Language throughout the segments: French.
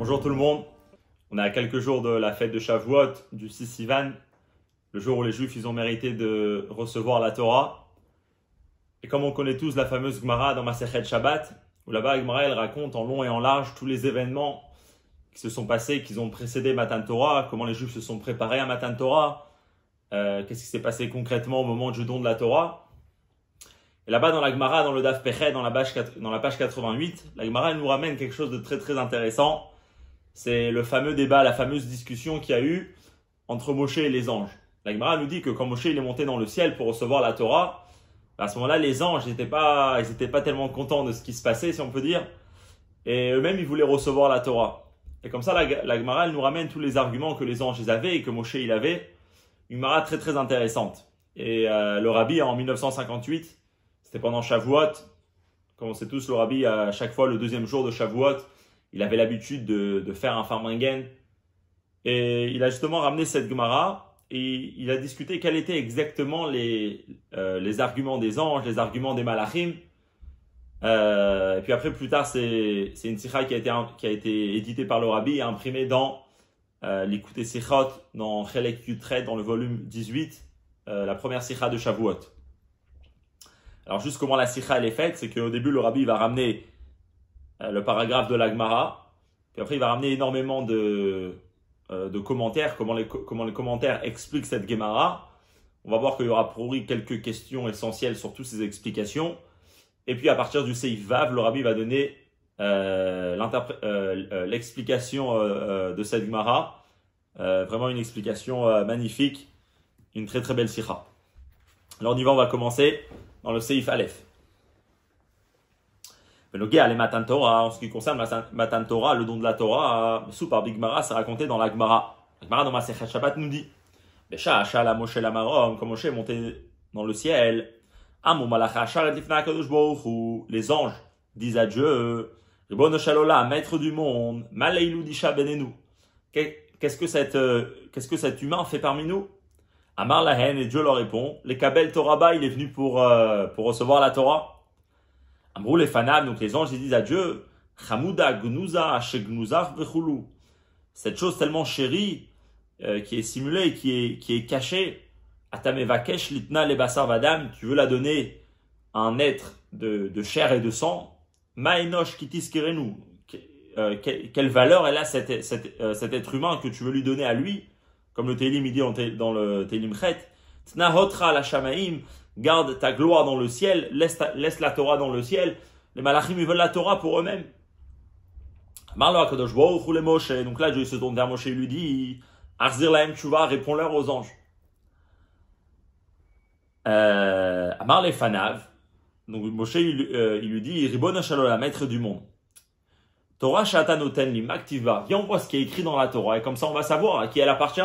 Bonjour tout le monde, on est à quelques jours de la fête de Shavuot, du 6 Sivan, le jour où les Juifs ils ont mérité de recevoir la Torah. Et comme on connaît tous la fameuse Gemara dans Masechet Shabbat, où là-bas la Gemara elle raconte en long et en large tous les événements qui se sont passés, qui ont précédé Matan Torah, comment les Juifs se sont préparés à Matan Torah, qu'est-ce qui s'est passé concrètement au moment du don de la Torah. Et là-bas dans la Gemara, dans le Daf Pechet, dans la page 88, la Gemara elle nous ramène quelque chose de très très intéressant. C'est le fameux débat, la fameuse discussion qu'il y a eu entre Moshe et les anges. La Gemara nous dit que quand Moshe il est monté dans le ciel pour recevoir la Torah, à ce moment-là, les anges n'étaient pas tellement contents de ce qui se passait, si on peut dire. Et eux-mêmes, ils voulaient recevoir la Torah. Et comme ça, la Gemara elle nous ramène tous les arguments que les anges ils avaient et que Moshe il avait. Une Gemara très très intéressante. Et le Rabbi, en 1958, c'était pendant Shavuot. Comme on sait tous, le Rabbi, à chaque fois, le deuxième jour de Shavuot, il avait l'habitude de faire un farmingen. Et il a justement ramené cette Gemara et il a discuté quels étaient exactement les arguments des anges, les arguments des malachim. Et puis après, plus tard, c'est une sikha qui a été éditée par le Rabbi et imprimée dans l'Ikutei Sichot, dans Chelek Yutret, dans le volume 18, la première sikha de Shavuot. Alors juste comment la sikha elle est faite, c'est qu'au début, le Rabbi va ramener le paragraphe de la Gemara, puis après il va ramener énormément de commentaires, comment les commentaires expliquent cette Gemara. On va voir qu'il y aura pour lui quelques questions essentielles sur toutes ces explications. Et puis à partir du Seif Vav, le Rabbi va donner l'explication de cette Gemara. Vraiment une explication magnifique, une très très belle sikha. Alors on va commencer dans le Seif Aleph. Les Matan Torah, en ce qui concerne Matan Torah, le don de la Torah, sous par Big Mara, c'est raconté dans la Gemara. La Gemara dans Masechet Shabbat nous dit la Moshe la Marom, quand Moshe est monté dans le ciel, les anges disent à Dieu, Ribono Shalola, maître du monde, Maleilu Disha Benenu, qu'est-ce que cet humain fait parmi nous? Amar Lahen, et Dieu leur répond, les Kabel Torah, il est venu pour recevoir la Torah. Amrou les fanab, donc les anges ils disent à Dieu, Chamouda gnuza shegnuzach vechulu. Cette chose tellement chérie, qui est simulée, qui est cachée, atamevakesh litna le basar vadam, tu veux la donner à un être de chair et de sang, maenosh kitiskerenu. Quelle valeur elle a cet être humain que tu veux lui donner à lui, comme le Télim il dit dans le Télim Chet, Tna hotra la shamaim, garde ta gloire dans le ciel, laisse la Torah dans le ciel. Les malachim ils veulent la Torah pour eux-mêmes. Donc là Dieu se tourne vers Moshe et lui dit, Arzir lahem tshuva, réponds-leur aux anges. Amar le fanav, donc Moshe il lui dit, Ribono Shalola, maître du monde. Torah shata noten li maktiva, viens on voit ce qui est écrit dans la Torah et comme ça on va savoir à qui elle appartient.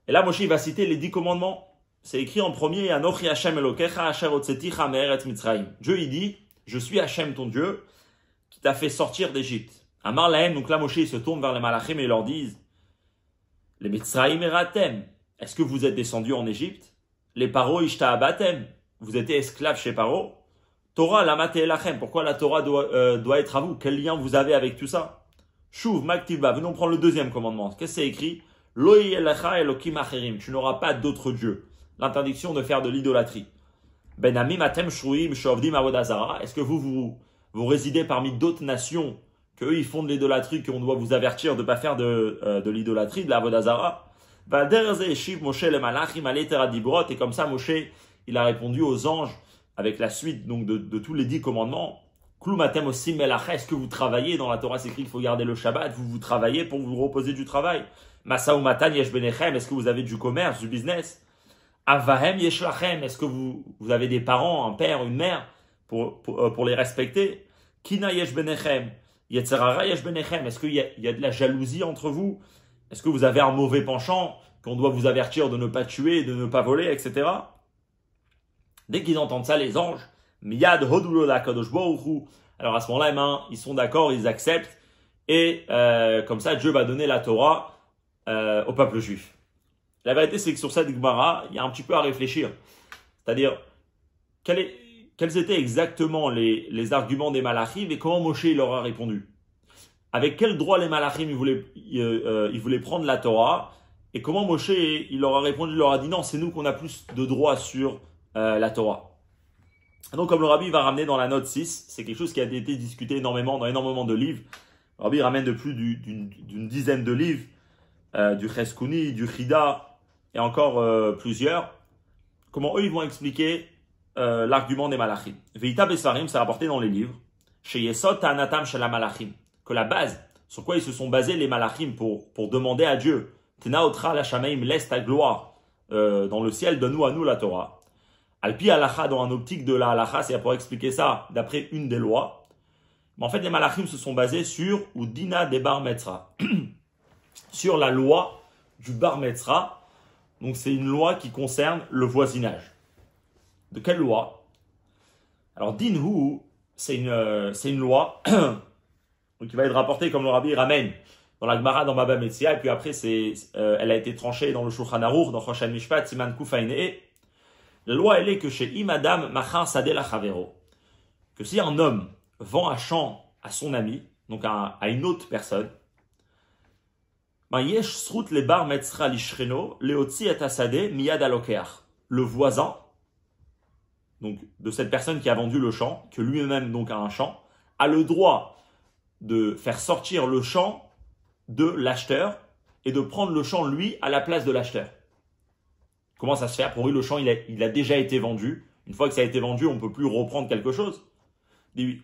Et là Moshe il va citer les 10 commandements. C'est écrit en premier, Anochi Hashem Elokecha Asher Hotzeticha Me'eretz Mitzrayim. Dieu il dit, je suis Hashem ton Dieu qui t'a fait sortir d'Égypte. Amar Lahem, donc là Moshe il se tourne vers les malachim et ils leur disent, les Mitzrayim eratem, est-ce que vous êtes descendus en Égypte? Les Paro Ishta Abatem, vous étiez esclaves chez Paro? Torah Lamate Elachem, pourquoi la Torah doit être à vous? Quel lien vous avez avec tout ça? Shuv Maktiva, venons prendre le deuxième commandement. Qu'est-ce que c'est écrit? Lo yelecha Elokim Acherim, tu n'auras pas d'autres dieux. L'interdiction de faire de l'idolâtrie. Ben amim atem shruim shovdim avodazara. Est-ce que vous résidez parmi d'autres nations qu'eux ils font de l'idolâtrie, qu'on doit vous avertir de ne pas faire de l'idolâtrie, de la avodazara? Et comme ça Moshe il a répondu aux anges avec la suite donc de tous les 10 commandements. Est-ce que vous travaillez? Dans la Torah c'est écrit qu'il faut garder le Shabbat, vous travaillez pour vous reposer du travail. Masa ou matan yesh benechem, est-ce que vous avez du commerce, du business? Avahem yeshlachem, est-ce que vous avez des parents, un père, une mère pour les respecter? Kina yesh benechem, yetzerara yesh benechem, est-ce qu'il y a de la jalousie entre vous? Est-ce que vous avez un mauvais penchant qu'on doit vous avertir de ne pas tuer, de ne pas voler, etc. Dès qu'ils entendent ça, les anges, miyad hodulo la kadosh baruch hu, alors à ce moment-là, ils sont d'accord, ils acceptent et comme ça Dieu va donner la Torah au peuple juif. La vérité, c'est que sur cette Gemara, il y a un petit peu à réfléchir. C'est-à-dire, quels étaient exactement les arguments des malachim et comment Moshe il leur a répondu. avec quel droit les malachim ils voulaient prendre la Torah, et comment Moshe il leur a répondu, il leur a dit non, c'est nous qu'on a plus de droits sur la Torah. Donc comme le Rabbi va ramener dans la note 6, c'est quelque chose qui a été discuté énormément dans énormément de livres. Le Rabbi ramène de plus d'une dizaine de livres, du Cheskuni, du Chida, et encore plusieurs. Comment eux ils vont expliquer l'argument des malachim. Veita Besfarim, c'est rapporté dans les livres, chez Yesod Ta'anatam Shel Malachim, que la base, sur quoi ils se sont basés les malachim pour demander à Dieu, Tena Otra la Shamaim, laisse ta gloire dans le ciel, donne-nous à nous la Torah. Alpi Halacha, dans un optique de la Halacha, c'est pour expliquer ça d'après une des lois. Mais en fait, les malachim se sont basés sur Udina de Bar Metzra, sur la loi du Bar Metzra. Donc c'est une loi qui concerne le voisinage. De quelle loi? Alors Dinhu, c'est une loi qui va être rapportée comme le Rabbi ramène dans la Gemara dans Baba Metzia, et puis après elle a été tranchée dans le Shulchan Aruch, dans Choshen Mishpat, Siman Kufaine. La loi elle est que chez Imadam Machar Sadeh Lachavero, que si un homme vend un champ à son ami, donc à une autre personne, Yesh Srut le Bar Metzra Lishreno Leotzi et Asadeh Miyad Alokeach, le voisin donc de cette personne qui a vendu le champ, que lui-même donc a un champ, a le droit de faire sortir le champ de l'acheteur et de prendre le champ lui à la place de l'acheteur. Comment ça se fait? Pour lui, le champ il a déjà été vendu. Une fois que ça a été vendu, on ne peut plus reprendre quelque chose. Dit oui.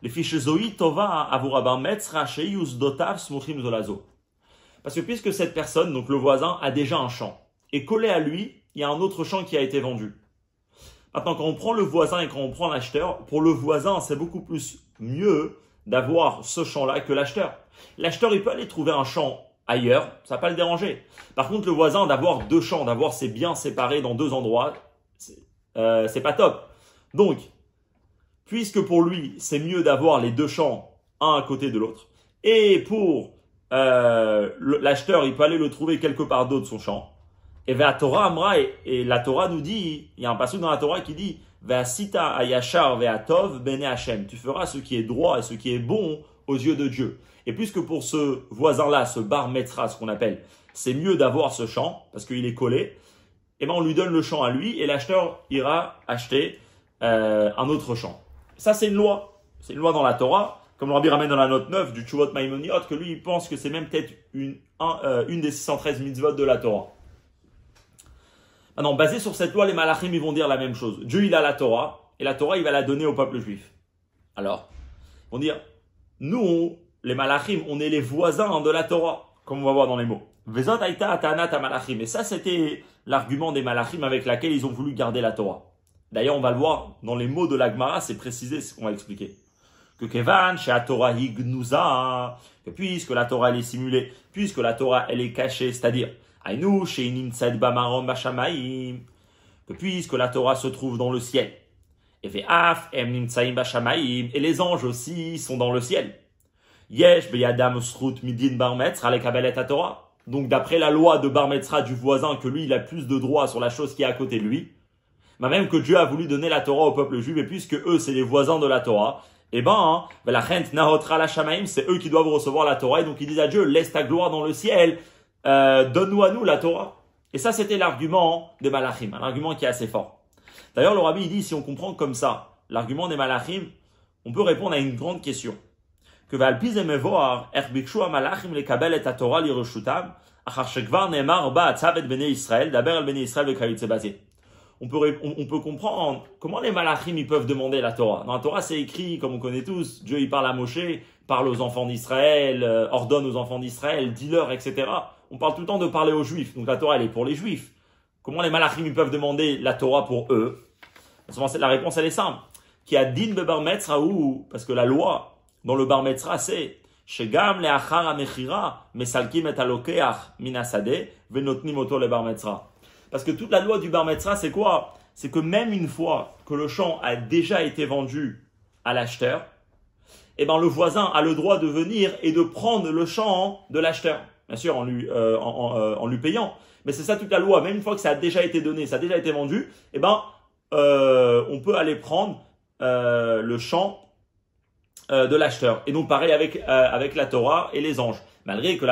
Les fiches Zoï Tova Avurabar Metzra Sheyus Dotav Smuchim Zolazo. Parce que puisque cette personne, donc le voisin, a déjà un champ, et collé à lui, il y a un autre champ qui a été vendu. Maintenant, quand on prend le voisin et quand on prend l'acheteur, pour le voisin, c'est beaucoup plus mieux d'avoir ce champ-là que l'acheteur. L'acheteur, il peut aller trouver un champ ailleurs, ça va pas le déranger. Par contre, le voisin, d'avoir deux champs, d'avoir ses biens séparés dans deux endroits, c'est pas top. Donc, puisque pour lui, c'est mieux d'avoir les deux champs, un à côté de l'autre, et pour l'acheteur, il peut aller le trouver quelque part d'autre, son champ. Et la Torah Amra, et la Torah nous dit, il y a un passage dans la Torah qui dit, Ve'asita ayashar ve'atov bene Hashem. Tu feras ce qui est droit et ce qui est bon aux yeux de Dieu. Et puisque pour ce voisin-là, ce bar metra, ce qu'on appelle, c'est mieux d'avoir ce champ, parce qu'il est collé, et ben on lui donne le champ à lui, et l'acheteur ira acheter un autre champ. Ça, c'est une loi. C'est une loi dans la Torah, comme le Rabbi ramène dans la note 9 du Tshuvot Maimoniot, que lui, il pense que c'est même peut-être une des 613 mitzvot de la Torah. Maintenant, basé sur cette loi, les malachim, ils vont dire la même chose. Dieu, il a la Torah, et la Torah, il va la donner au peuple juif. Alors, ils vont dire, nous, les malachim, on est les voisins de la Torah, comme on va voir dans les mots. Vezot aïta atanat malachim. Et ça, c'était l'argument des malachim avec laquelle ils ont voulu garder la Torah. D'ailleurs, on va le voir dans les mots de la Gemara, c'est précisé ce qu'on va expliquer. Que Kevan, chez la Torah hignuza, que puisque la Torah elle est simulée, puisque la Torah elle est cachée, c'est-à-dire, Aïnou, chez Nimtzed Bamarom Bashamaim, que puisque la Torah se trouve dans le ciel, et Ve'af Em Nimtzaim Bashamaim, et les anges aussi sont dans le ciel. Yesh Beyadam Srut Midin Bar Metzra le Kabelet Torah. Donc d'après la loi de Bar Metzra du voisin, que lui il a plus de droits sur la chose qui est à côté de lui, mais même que Dieu a voulu donner la Torah au peuple juif, et puisque eux c'est les voisins de la Torah, eh ben, la Chent Nahotra la Shamaim, c'est eux qui doivent recevoir la Torah, et donc ils disent à Dieu, laisse ta gloire dans le ciel, donne-nous à nous la Torah. Et ça, c'était l'argument des malachim, un argument qui est assez fort. D'ailleurs, le Rabbi il dit, si on comprend comme ça l'argument des malachim, on peut répondre à une grande question. Que Valpiz et Mevoar, Erbikshu malachim le kabel et Torah lirushutam, achar shekvar neemar ba atzavet bnei Israël, daber al bnei Israël le kavit sebazé. On peut comprendre comment les malachim ils peuvent demander la Torah. Dans la Torah, c'est écrit, comme on connaît tous, Dieu il parle à Moshe, parle aux enfants d'Israël, ordonne aux enfants d'Israël, dis-leur, etc. On parle tout le temps de parler aux Juifs. Donc la Torah, elle est pour les Juifs. Comment les malachim ils peuvent demander la Torah pour eux? La réponse, elle est simple. Qui a din bebar metzra ou, parce que la loi dans le bar metzra, c'est shegam leachar amechira mesalkim et alokeach minasade venotnim oto le bar metzra. Parce que toute la loi du bar metzra, c'est quoi? C'est que même une fois que le champ a déjà été vendu à l'acheteur, eh ben le voisin a le droit de venir et de prendre le champ de l'acheteur. Bien sûr, en lui payant. Mais c'est ça toute la loi. Même une fois que ça a déjà été donné, ça a déjà été vendu, eh ben, on peut aller prendre le champ de l'acheteur. Et donc pareil avec la Torah et les anges. Malgré que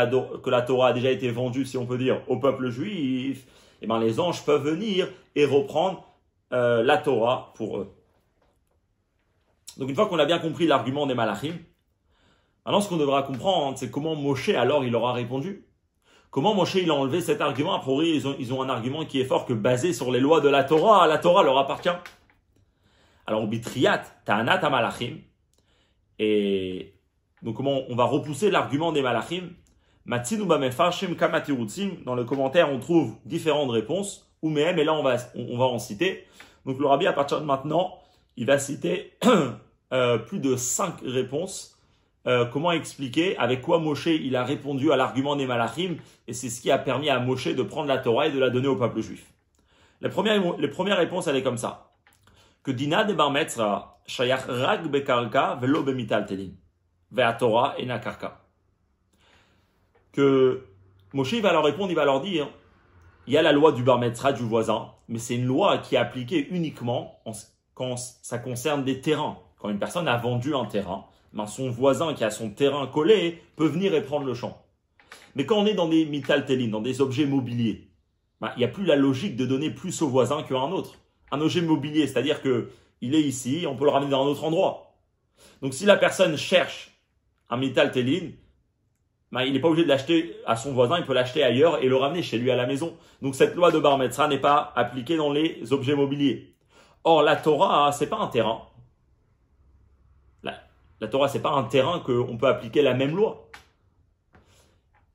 la Torah a déjà été vendue, si on peut dire, au peuple juif, eh ben, les anges peuvent venir et reprendre la Torah pour eux. Donc une fois qu'on a bien compris l'argument des Malachim, maintenant ce qu'on devra comprendre, c'est comment Moshe alors il aura répondu. Comment Moshe il a enlevé cet argument. A priori, ils ont un argument qui est fort que basé sur les lois de la Torah leur appartient. Alors au Bitriat, Ta'anat HaMalachim, et donc comment on va repousser l'argument des Malachim. Matzinu b'mefarshim kama tirutzim. Dans le commentaire, on trouve différentes réponses. Ou même, et là on va en citer. Donc le Rabbi, à partir de maintenant, il va citer plus de 5 réponses. Comment expliquer avec quoi Moshe il a répondu à l'argument des Malachim, et c'est ce qui a permis à Moshe de prendre la Torah et de la donner au peuple juif. Les premières réponses, elle est comme ça. Que Dina de Bar Metzra shayach rak bekarka velo bemital telin ve'a Torah et na karka. Que Moshe il va leur répondre, il va leur dire, il y a la loi du Bar Metzra du voisin, mais c'est une loi qui est appliquée uniquement quand ça concerne des terrains. Quand une personne a vendu un terrain, ben son voisin qui a son terrain collé peut venir et prendre le champ. Mais quand on est dans des mitaltelin, dans des objets mobiliers, ben, il n'y a plus la logique de donner plus au voisin qu'à un autre. Un objet mobilier, c'est-à-dire que il est ici, on peut le ramener dans un autre endroit. Donc si la personne cherche un mitaltelin, ben, il n'est pas obligé de l'acheter à son voisin, il peut l'acheter ailleurs et le ramener chez lui à la maison. Donc cette loi de Bar Metzra n'est pas appliquée dans les objets mobiliers. Or la Torah, c'est pas un terrain. La Torah, c'est pas un terrain qu'on peut appliquer la même loi.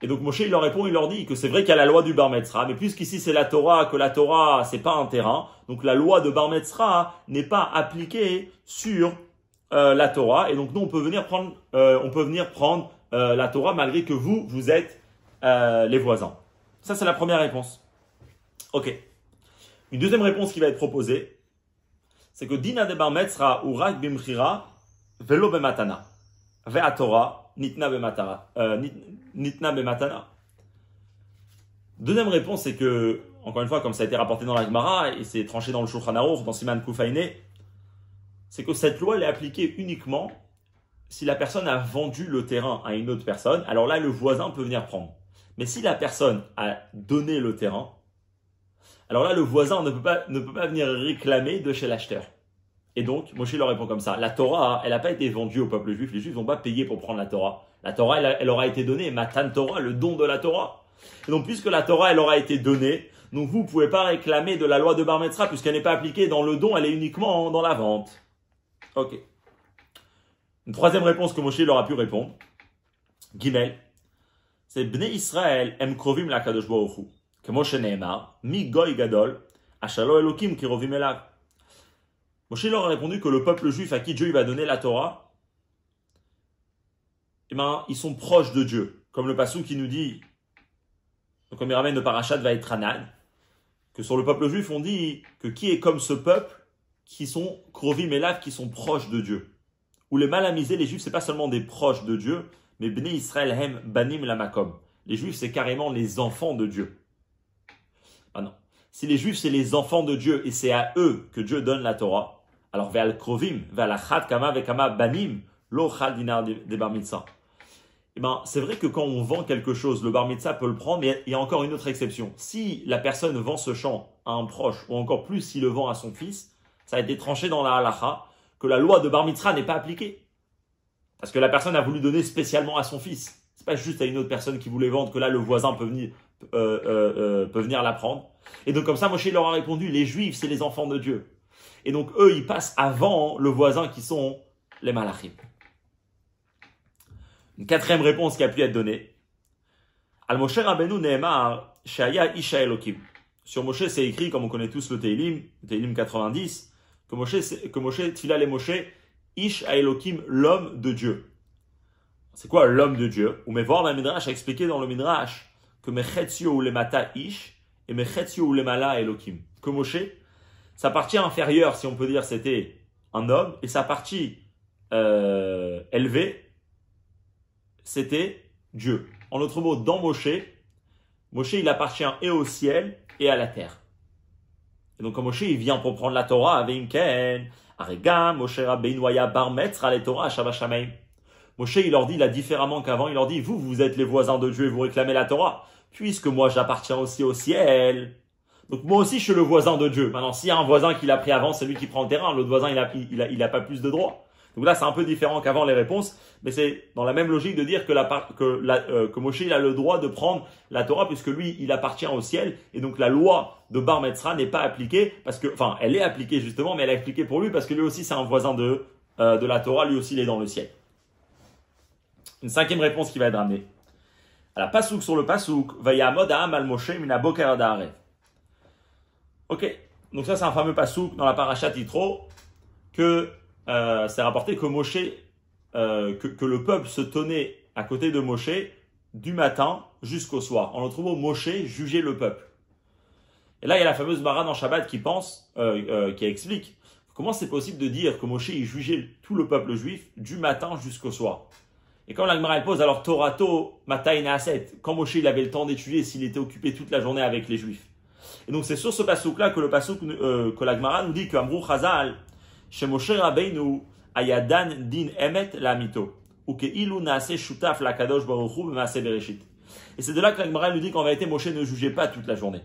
Et donc Moshe, il leur répond, il leur dit que c'est vrai qu'il y a la loi du Bar Metzra, mais puisqu'ici c'est la Torah, que la Torah, c'est pas un terrain, donc la loi de Bar Metzra n'est pas appliquée sur la Torah, et donc nous on peut venir prendre, la Torah malgré que vous êtes les voisins. Ça c'est la première réponse. Ok. Une deuxième réponse qui va être proposée, c'est que Dina de Bar Metzra ou Rak bimchira velo bematana ve'a Torah nitna bematana. Deuxième réponse, c'est que, encore une fois, comme ça a été rapporté dans la Gemara et c'est tranché dans le Shulchan Aruch, dans Siman Kufayne, c'est que cette loi elle est appliquée uniquement si la personne a vendu le terrain à une autre personne. Alors là, le voisin peut venir prendre. Mais si la personne a donné le terrain, alors là, le voisin ne peut pas venir réclamer de chez l'acheteur. Et donc, Moshe leur répond comme ça. La Torah, elle n'a pas été vendue au peuple juif. Les juifs n'ont pas payé pour prendre la Torah. La Torah, elle aura été donnée. Matan Torah, le don de la Torah. Et donc, puisque la Torah, elle aura été donnée, donc vous ne pouvez pas réclamer de la loi de Bar Metzra, puisqu'elle n'est pas appliquée dans le don, elle est uniquement dans la vente. Ok. Une troisième réponse que Moshe leur a pu répondre. Gimel. C'est Bnei Israël em krovim la Kadosh Baruch Hu. Que Moshe ne'emar, mi goy gadol, ashalo elokim kirovim elav. Moshe leur a répondu que le peuple juif à qui Dieu va donner la Torah, eh ben, ils sont proches de Dieu. Comme le passou qui nous dit, comme il ramène le parachat va être Hanan, que sur le peuple juif, on dit que qui est comme ce peuple qui sont krovim elav, qui sont proches de Dieu. Ou les malamisés, les juifs, c'est pas seulement des proches de Dieu, mais Bnei Israël hem banim lamakom. Les juifs, c'est carrément les enfants de Dieu. Ah non. Si les juifs, c'est les enfants de Dieu et c'est à eux que Dieu donne la Torah, alors, ve'al krovim, ve'al achat kama ve'kama banim, lo chal dinar de bar mitzvah. Eh ben, c'est vrai que quand on vend quelque chose, le bar mitzvah peut le prendre, mais il y a encore une autre exception. Si la personne vend ce champ à un proche, ou encore plus s'il le vend à son fils, ça a été tranché dans la halacha, que la loi de bar mitzvah n'est pas appliquée. Parce que la personne a voulu donner spécialement à son fils. C'est pas juste à une autre personne qui voulait vendre que là, le voisin peut venir la prendre. Et donc, comme ça, Moshe leur a répondu, les juifs, c'est les enfants de Dieu. Et donc, eux, ils passent avant le voisin qui sont les malachim. Une quatrième réponse qui a pu être donnée. Al Moshe Rabbeinu Nehemar, Shaya Isha Elokim. Sur Moshe, c'est écrit, comme on connaît tous le Tehillim 90, que Moshe, Tfila le Moshe, Ish Elokim, l'homme de Dieu. C'est quoi l'homme de Dieu? Ou mais voir dans le Midrash a expliqué dans le Midrash que Mechetzio ou Lemata Ish et Mechetzio ou Lemala Elokim. Que Moshe, sa partie inférieure, si on peut dire, c'était un homme, et sa partie élevée, c'était Dieu. En d'autres mots, dans Moshe, il appartient et au ciel et à la terre. Et donc quand Moshe il vient pour prendre la Torah, Veimken, Arega, Moshe Rabbeinu aya bar metzra le Torah Shabbat Shamayim. Moshe il leur dit là différemment qu'avant, il leur dit vous êtes les voisins de Dieu et vous réclamez la Torah, puisque moi j'appartiens aussi au ciel. Donc moi aussi je suis le voisin de Dieu. Maintenant s'il y a un voisin qui l'a pris avant, c'est lui qui prend le terrain, l'autre voisin il a pas plus de droits. Donc là, c'est un peu différent qu'avant les réponses, mais c'est dans la même logique de dire que Moshe il a le droit de prendre la Torah puisque lui, il appartient au ciel et donc la loi de Bar Metzra n'est pas appliquée parce que, enfin, elle est appliquée justement, mais elle est appliquée pour lui parce que lui aussi c'est un voisin de la Torah, lui aussi il est dans le ciel. Une cinquième réponse qui va être ramenée. À la pasouk sur le pasouk, Vayamod Ha'am al Moshe min haboker ad ha'arev. Ok, donc ça c'est un fameux pasouk dans la parashat Yitro que c'est rapporté que Moshe, que le peuple se tenait à côté de Moshe du matin jusqu'au soir. En autre mot, Moshe jugeait le peuple. Et là, il y a la fameuse Mara dans Shabbat qui explique comment c'est possible de dire que Moshe il jugeait tout le peuple juif du matin jusqu'au soir. Et comme la Gemara elle pose, alors Torato Matay Naaset, quand Moshe il avait le temps d'étudier, s'il était occupé toute la journée avec les juifs. Et donc c'est sur ce pasouk-là que le pasouk que la Gemara nous dit que Amrou Chazal chez Moshe Rabbeinu, ayadan din emet la mito, ou que ilu naase shutaf la kadosh baruch hu b'maase bereshit. Et c'est de là que la Gemara nous dit qu'en vérité Moshe ne jugeait pas toute la journée.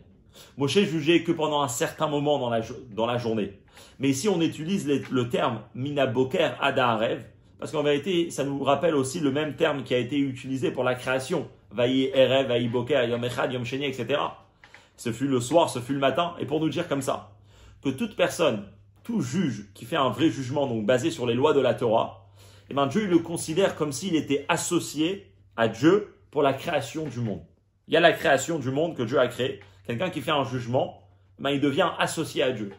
Moshe jugeait que pendant un certain moment dans la journée. Mais ici on utilise le terme mina boker ad ha'arev, parce qu'en vérité ça nous rappelle aussi le même terme qui a été utilisé pour la création. Vayi erev, vayi boker, yom echad, yom sheni, etc. Ce fut le soir, ce fut le matin, et pour nous dire comme ça, que toute personne, tout juge qui fait un vrai jugement, donc basé sur les lois de la Torah, eh bien Dieu il le considère comme s'il était associé à Dieu pour la création du monde. Il y a la création du monde que Dieu a créé. Quelqu'un qui fait un jugement, eh bien, il devient associé à Dieu.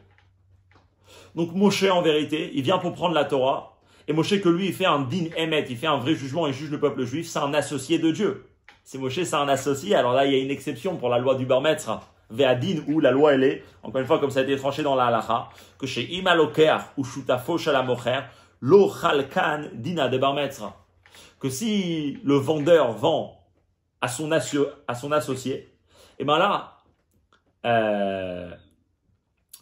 Donc Moshe en vérité, il vient pour prendre la Torah, et Moshe que lui il fait un din emet, il fait un vrai jugement et juge le peuple juif, c'est un associé de Dieu. Si Moshe c'est un associé, alors là il y a une exception pour la loi du Bar Metzra. Ve'adin, où la loi elle est, encore une fois comme ça a été tranché dans la halacha, que chez imaloker ou shutafo shalamocher, lo chalkan dina de bar metzra. Que si le vendeur vend à son associé, et ben là,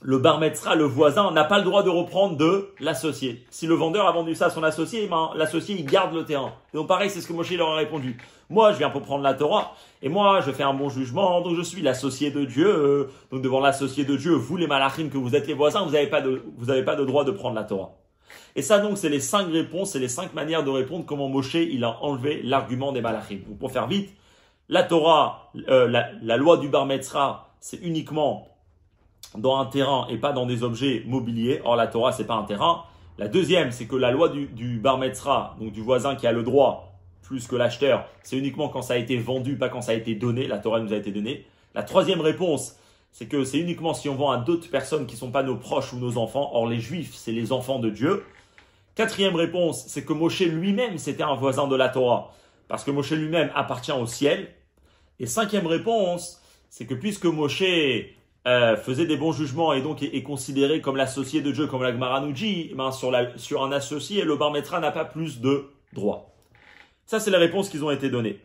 le bar metzra, le voisin, n'a pas le droit de reprendre de l'associé. Si le vendeur a vendu ça à son associé, eh ben, l'associé il garde le terrain. Et donc pareil, c'est ce que Moshe leur a répondu. Moi, je viens pour prendre la Torah, et moi, je fais un bon jugement, donc je suis l'associé de Dieu. Donc devant l'associé de Dieu, vous les malachim, que vous êtes les voisins, vous n'avez pas de droit de prendre la Torah. Et ça donc, c'est les 5 réponses, c'est les 5 manières de répondre comment Moshe il a enlevé l'argument des malachim. Donc pour faire vite, la Torah, la loi du Bar Metzra, c'est uniquement dans un terrain et pas dans des objets mobiliers. Or la Torah, c'est pas un terrain. La deuxième, c'est que la loi du Bar Metzra, donc du voisin qui a le droit plus que l'acheteur, c'est uniquement quand ça a été vendu, pas quand ça a été donné. La Torah nous a été donnée. La troisième réponse, c'est que c'est uniquement si on vend à d'autres personnes qui ne sont pas nos proches ou nos enfants. Or, les Juifs, c'est les enfants de Dieu. Quatrième réponse, c'est que Moshe lui-même, c'était un voisin de la Torah, parce que Moshe lui-même appartient au ciel. Et cinquième réponse, c'est que puisque Moshe faisait des bons jugements et donc est considéré comme l'associé de Dieu, comme la Gemara nous dit, ben sur un associé, le Bar Metzra n'a pas plus de droits. Ça, c'est les réponses qui ont été données.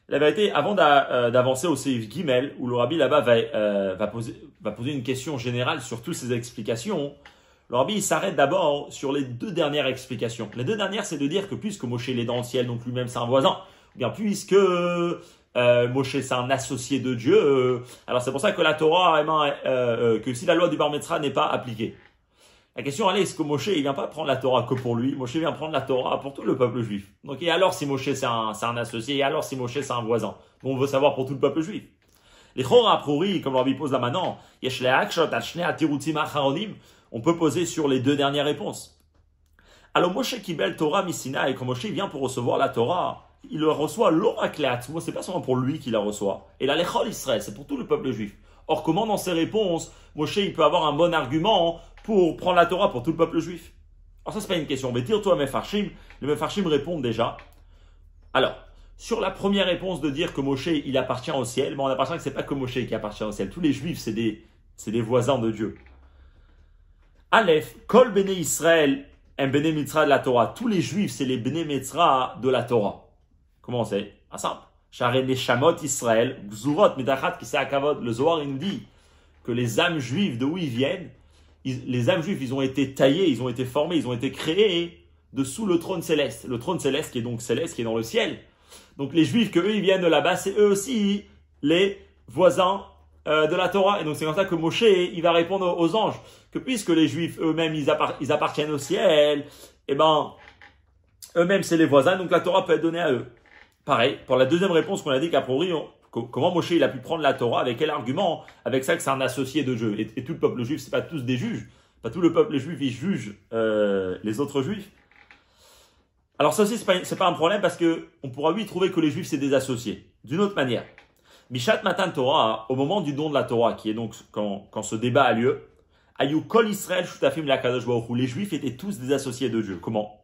La vérité, avant d'avancer au Seif Gimel, où le Rabbi là-bas va poser une question générale sur toutes ces explications, le Rabbi il s'arrête d'abord sur les 2 dernières explications. Les 2 dernières, c'est de dire que puisque Moshe il est dans le ciel, donc lui-même c'est un voisin, bien puisque Moshe c'est un associé de Dieu, alors c'est pour ça que la Torah, que si la loi du Bar Metzra n'est pas appliquée. La question elle est, est-ce que Moshe il vient pas prendre la Torah que pour lui? Moshe vient prendre la Torah pour tout le peuple juif. Donc et alors si Moshe c'est un associé, et alors si Moshe c'est un voisin? Donc on veut savoir pour tout le peuple juif. Les chora prori, comme on lui pose là maintenant, on peut poser sur les 2 dernières réponses. Alors Moshe kibel Torah misina, et quand Moshe vient pour recevoir la Torah, il le reçoit l'orakleat. Moi c'est pas seulement pour lui qu'il la reçoit. Et la lechol Israël, c'est pour tout le peuple juif. Or comment dans ses réponses, Moshe il peut avoir un bon argument pour prendre la Torah pour tout le peuple juif? Alors ça c'est pas une question, mais tire-toi Mefarshim, les Mefarshim répondent déjà. Alors, sur la première réponse de dire que Moshe il appartient au ciel, mais on a l'impression que c'est pas que Moshe qui appartient au ciel. Tous les juifs c'est des voisins de Dieu. Aleph, Kol Bene Israël, un Bene Mitzra de la Torah. Tous les juifs c'est les Bene Mitzra de la Torah. Comment c'est? Simple. Share Neshamot Israël, Gzurot Medachat Kisei Akavod. Le Zohar il nous dit que les âmes juives, de où ils viennent, les âmes juives, ils ont été taillés, ils ont été formés, ils ont été créés dessous le trône céleste. Le trône céleste qui est donc céleste, qui est dans le ciel. Donc les juifs, que eux, ils viennent de là-bas, c'est eux aussi les voisins de la Torah. Et donc c'est comme ça que Moshe, il va répondre aux anges, que puisque les juifs eux-mêmes, ils appartiennent au ciel, et ben, eux-mêmes, c'est les voisins, donc la Torah peut être donnée à eux. Pareil, pour la deuxième réponse qu'on a dit qu'à priori, comment Moshe il a pu prendre la Torah, avec quel argument? Avec ça que c'est un associé de Dieu. Et tout le peuple juif, c'est pas tous des juges. Pas tout le peuple juif, il juge les autres juifs. Alors ça aussi, c'est pas un problème parce que on pourra lui trouver que les juifs, c'est des associés. D'une autre manière. Bishat Matan Torah, au moment du don de la Torah, qui est donc quand ce débat a lieu, Ayu Kol Israël Shutafim Lakadosh Baruch Hu, les juifs étaient tous des associés de Dieu. Comment?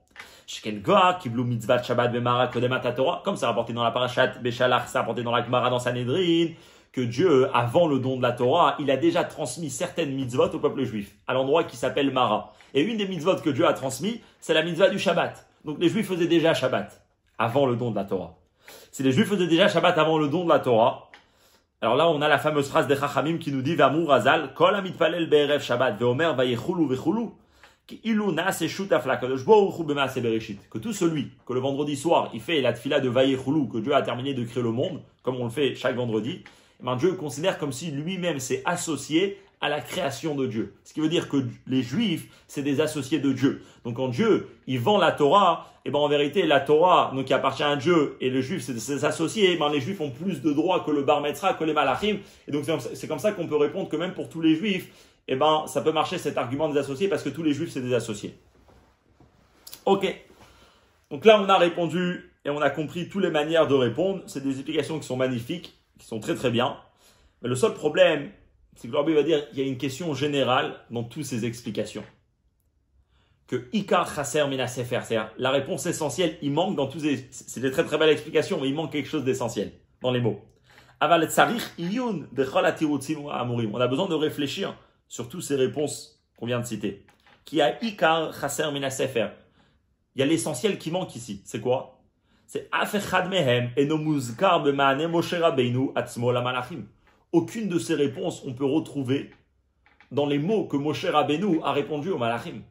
Comme c'est rapporté dans la Parashat Béchalach, c'est rapporté dans la Gemara dans Sanhedrin, que Dieu, avant le don de la Torah, il a déjà transmis certaines mitzvot au peuple juif, à l'endroit qui s'appelle Mara. Et une des mitzvot que Dieu a transmis, c'est la mitzvah du Shabbat. Donc les juifs faisaient déjà Shabbat, avant le don de la Torah. Si les juifs faisaient déjà Shabbat avant le don de la Torah, alors là on a la fameuse phrase des Chachamim qui nous dit V'amur Razal, Kol hamitpalel be'erev Shabbat, ve'omer vayechulu vechulu. Que tout celui que le vendredi soir il fait la tfila de Vayechulu, que Dieu a terminé de créer le monde, comme on le fait chaque vendredi, et ben Dieu considère comme si lui-même s'est associé à la création de Dieu. Ce qui veut dire que les Juifs, c'est des associés de Dieu. Donc quand Dieu, il vend la Torah, et ben en vérité la Torah, donc qui appartient à Dieu, et le Juif, c'est ses associés, et ben les Juifs ont plus de droits que le Bar Metzra, que les Malachim, et donc c'est comme ça qu'on peut répondre que même pour tous les Juifs, eh ben, ça peut marcher cet argument des associés parce que tous les juifs, c'est des associés. Ok. Donc là, on a répondu et on a compris toutes les manières de répondre. C'est des explications qui sont magnifiques, qui sont très très bien. Mais le seul problème, c'est que le Rabbi va dire qu'il y a une question générale dans toutes ces explications. Que Ikar Chaser Mina Sefer, c'est-à-dire la réponse essentielle, il manque dans tous ces... C'est des très très belles explications, mais il manque quelque chose d'essentiel dans les mots. Aval Tsarich Iyun Bechol Atirutzim Amurim. On a besoin de réfléchir sur toutes ces réponses qu'on vient de citer. Qui a Ikar Chaser Mina Sefer. Il y a l'essentiel qui manque ici. C'est quoi? C'est Afechad Mehem Eno Muzkar B'Maane Moshe Rabbeinu Atzmo La Malachim. Aucune de ces réponses on peut retrouver dans les mots que Moshe Rabbeinu a répondu aux Malachim.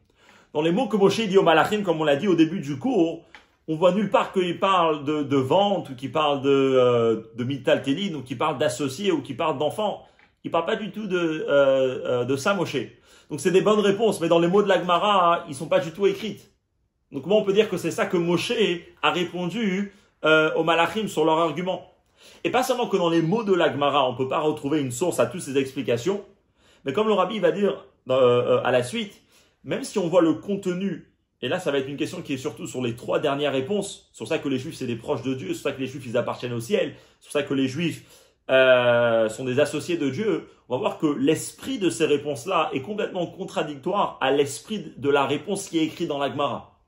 Dans les mots que Moshe dit aux Malachim, comme on l'a dit au début du cours, on voit nulle part qu'il parle de vente, ou qu'il parle de mitaltelin, ou qu'il parle d'associés, ou qu'il parle d'enfants. Il ne parle pas du tout de ça, Moshe. Donc c'est des bonnes réponses, mais dans les mots de la Gemara, ils ne sont pas du tout écrites. Donc comment on peut dire que c'est ça que Moshe a répondu aux Malachim sur leur argument? Et pas seulement que dans les mots de la Gemara, on ne peut pas retrouver une source à toutes ces explications, mais comme le Rabbi va dire à la suite, même si on voit le contenu, et là ça va être une question qui est surtout sur les 3 dernières réponses, c'est pour ça que les Juifs c'est des proches de Dieu, c'est pour ça que les Juifs ils appartiennent au ciel, c'est pour ça que les Juifs sont des associés de Dieu, on va voir que l'esprit de ces réponses-là est complètement contradictoire à l'esprit de la réponse qui est écrite dans la Gemara.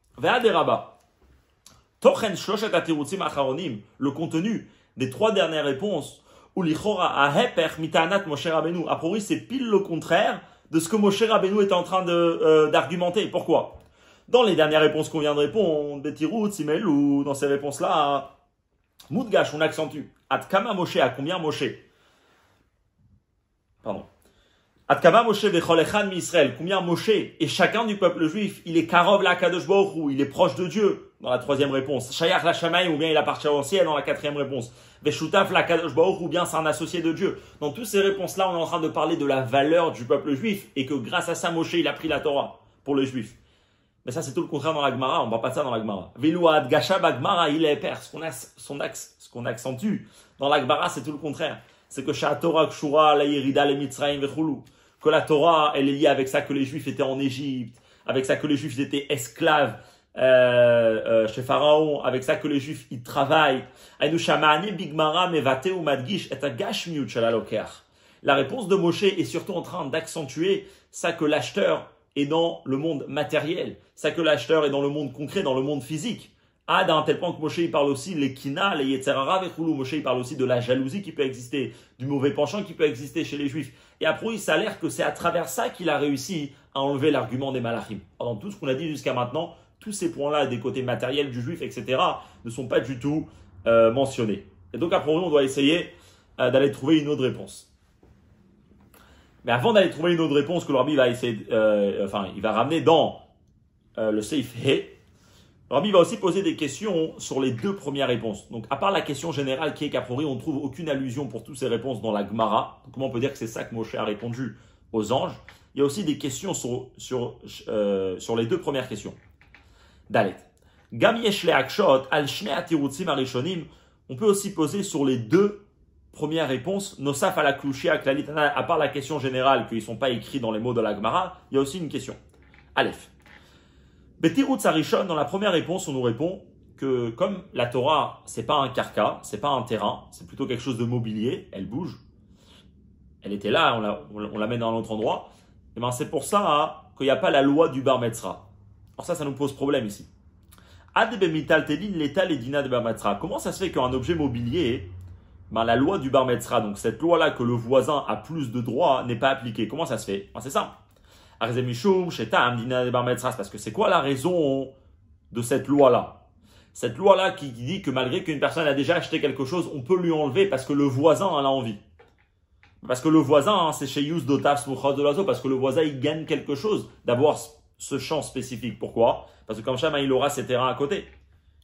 Le contenu des 3 dernières réponses, a priori c'est pile le contraire de ce que Moshe Rabbeinu est en train d'argumenter. Pourquoi? Dans les dernières réponses qu'on vient de répondre, Betirut, Simel, ou dans ces réponses-là, Moudgash, on accentue. Atkama Moshe, à combien Moshe? Pardon. Atkama Moshe vechol echad mi Israël, combien Moshe et chacun du peuple juif, il est karov la Kadosh Baruch Hu, il est proche de Dieu, dans la 3e réponse. Shayach la Shamaï, ou bien il appartient au ciel, dans la 4e réponse. Veshutaf la Kadosh Baruch Hu, ou bien c'est un associé de Dieu. Dans toutes ces réponses-là, on est en train de parler de la valeur du peuple juif, et que grâce à ça, Moshe, il a pris la Torah pour les juifs. Mais ça, c'est tout le contraire dans la Gemara, on ne voit pas ça dans la Gemara. Veluad Gasha Bagmara, il est père. Ce qu'on accentue dans la Gemara, c'est tout le contraire. C'est que Sha Torah Kshura, la Yerida, le Mitzrayim, Vechulu. Que la Torah, elle est liée avec ça que les Juifs étaient en Égypte, avec ça que les Juifs étaient esclaves chez Pharaon, avec ça que les Juifs ils travaillent. La réponse de Moshe est surtout en train d'accentuer ça que l'acheteur est dans le monde matériel, ça que l'acheteur est dans le monde concret, dans le monde physique. À un tel point que Moshe il parle aussi les kina, les yetzerara, vechulu. Moshe il parle aussi de la jalousie qui peut exister, du mauvais penchant qui peut exister chez les Juifs. Et après, ça a l'air que c'est à travers ça qu'il a réussi à enlever l'argument des Malachim. Dans tout ce qu'on a dit jusqu'à maintenant, tous ces points-là, des côtés matériels du Juif, etc., ne sont pas du tout mentionnés. Et donc après, on doit essayer d'aller trouver une autre réponse. Mais avant d'aller trouver une autre réponse que le Rabbi va essayer, il va ramener dans le Seif He, le Rabbi va aussi poser des questions sur les deux premières réponses. Donc, à part la question générale qui est qu'a priori on ne trouve aucune allusion pour toutes ces réponses dans la Gemara. Donc, comment on peut dire que c'est ça que Moshe a répondu aux anges? Il y a aussi des questions sur les deux premières questions. Dalet. Gam yesh le'akshot al shnei atirutzim arishonim. On peut aussi poser sur les deux premières réponses. Nosaf ala klushia klalit. À part la question générale qu'ils ne sont pas écrits dans les mots de la Gemara, il y a aussi une question. Aleph. Betirutz arishon, dans la première réponse, on nous répond que comme la Torah, c'est pas un carca, c'est pas un terrain, c'est plutôt quelque chose de mobilier, elle bouge. Elle était là, on la met dans un autre endroit. Et ben c'est pour ça qu'il n'y a pas la loi du bar metzra. Alors ça nous pose problème ici. Comment ça se fait qu'un objet mobilier, la loi du bar metzra, donc cette loi-là que le voisin a plus de droits, n'est pas appliquée? Comment ça se fait? C'est simple. Parce que c'est quoi la raison de cette loi-là? Cette loi-là qui dit que malgré qu'une personne a déjà acheté quelque chose, on peut lui enlever parce que le voisin en a envie. Parce que le voisin, c'est chez Yus Dotav Smuchot de l'oiseau, parce que le voisin, il gagne quelque chose d'avoir ce champ spécifique. Pourquoi? Parce que comme ça, il aura ses terrains à côté.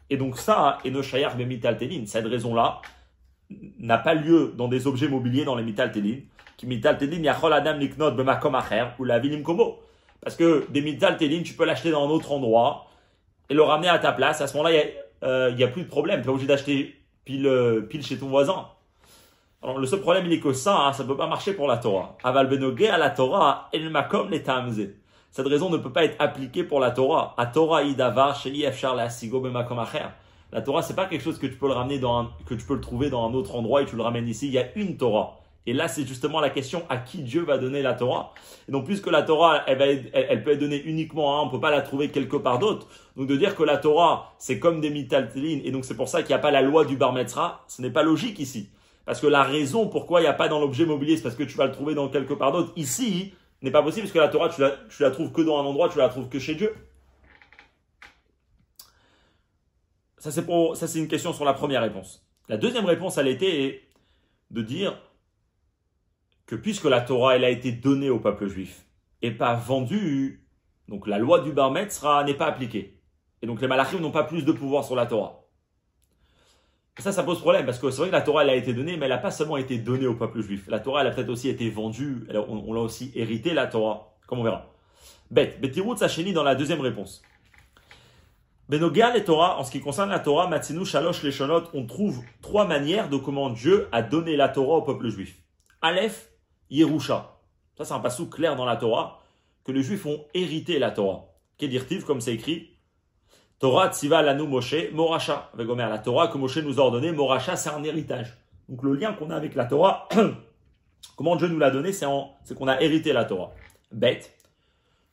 Et donc ça, et no shayar bemital telin, cette raison-là n'a pas lieu dans des objets mobiliers dans les mital telin. Qui mital telin yachol adam liknot bemakom acher ou la vilim komo. Parce que des mital telin, tu peux l'acheter dans un autre endroit et le ramener à ta place. À ce moment-là, il y a plus de problème. Tu n'es pas obligé d'acheter pile chez ton voisin. Alors, le seul problème, il est que ça ne peut pas marcher pour la Torah. Aval benogé à la Torah, el makom le tamze. Cette raison ne peut pas être appliquée pour la Torah. A Torah idavar sheli efshar la sigo bemakom acher. La Torah, c'est pas quelque chose que tu peux le ramener que tu peux le trouver dans un autre endroit et tu le ramènes ici. Il y a une Torah. Et là, c'est justement la question à qui Dieu va donner la Torah. Et donc, puisque la Torah, elle peut être donnée uniquement à un, on ne peut pas la trouver quelque part d'autre. Donc, de dire que la Torah, c'est comme des mitaltelin, et donc c'est pour ça qu'il n'y a pas la loi du bar metzra, ce n'est pas logique ici. Parce que la raison pourquoi il n'y a pas dans l'objet mobilier, c'est parce que tu vas le trouver dans quelque part d'autre. Ici, n'est pas possible, parce que la Torah, tu la trouves que dans un endroit, tu la trouves que chez Dieu. Ça, c'est une question sur la première réponse. La deuxième réponse, elle était de dire que puisque la Torah, elle a été donnée au peuple juif et pas vendue, donc la loi du bar metzra n'est pas appliquée. Et donc les malachim n'ont pas plus de pouvoir sur la Torah. Et ça pose problème parce que c'est vrai que la Torah, elle a été donnée, mais elle n'a pas seulement été donnée au peuple juif. La Torah, elle a peut-être aussi été vendue, on l'a aussi hérité, la Torah, comme on verra. Betirut Sacheni dans la deuxième réponse. Benoga les Torah, en ce qui concerne la Torah, Matzinu Shalosh Leshonot, on trouve trois manières de comment Dieu a donné la Torah au peuple juif. Aleph, Yerusha. Ça, c'est un passage clair dans la Torah, que les Juifs ont hérité la Torah. Kedirtiv, comme c'est écrit, Torah Tziva Lanu Moshe, Moracha. Avec Omer, la Torah que Moshe nous a ordonné, Moracha, c'est un héritage. Donc le lien qu'on a avec la Torah, comment Dieu nous l'a donné, c'est qu'on a hérité la Torah. Bête.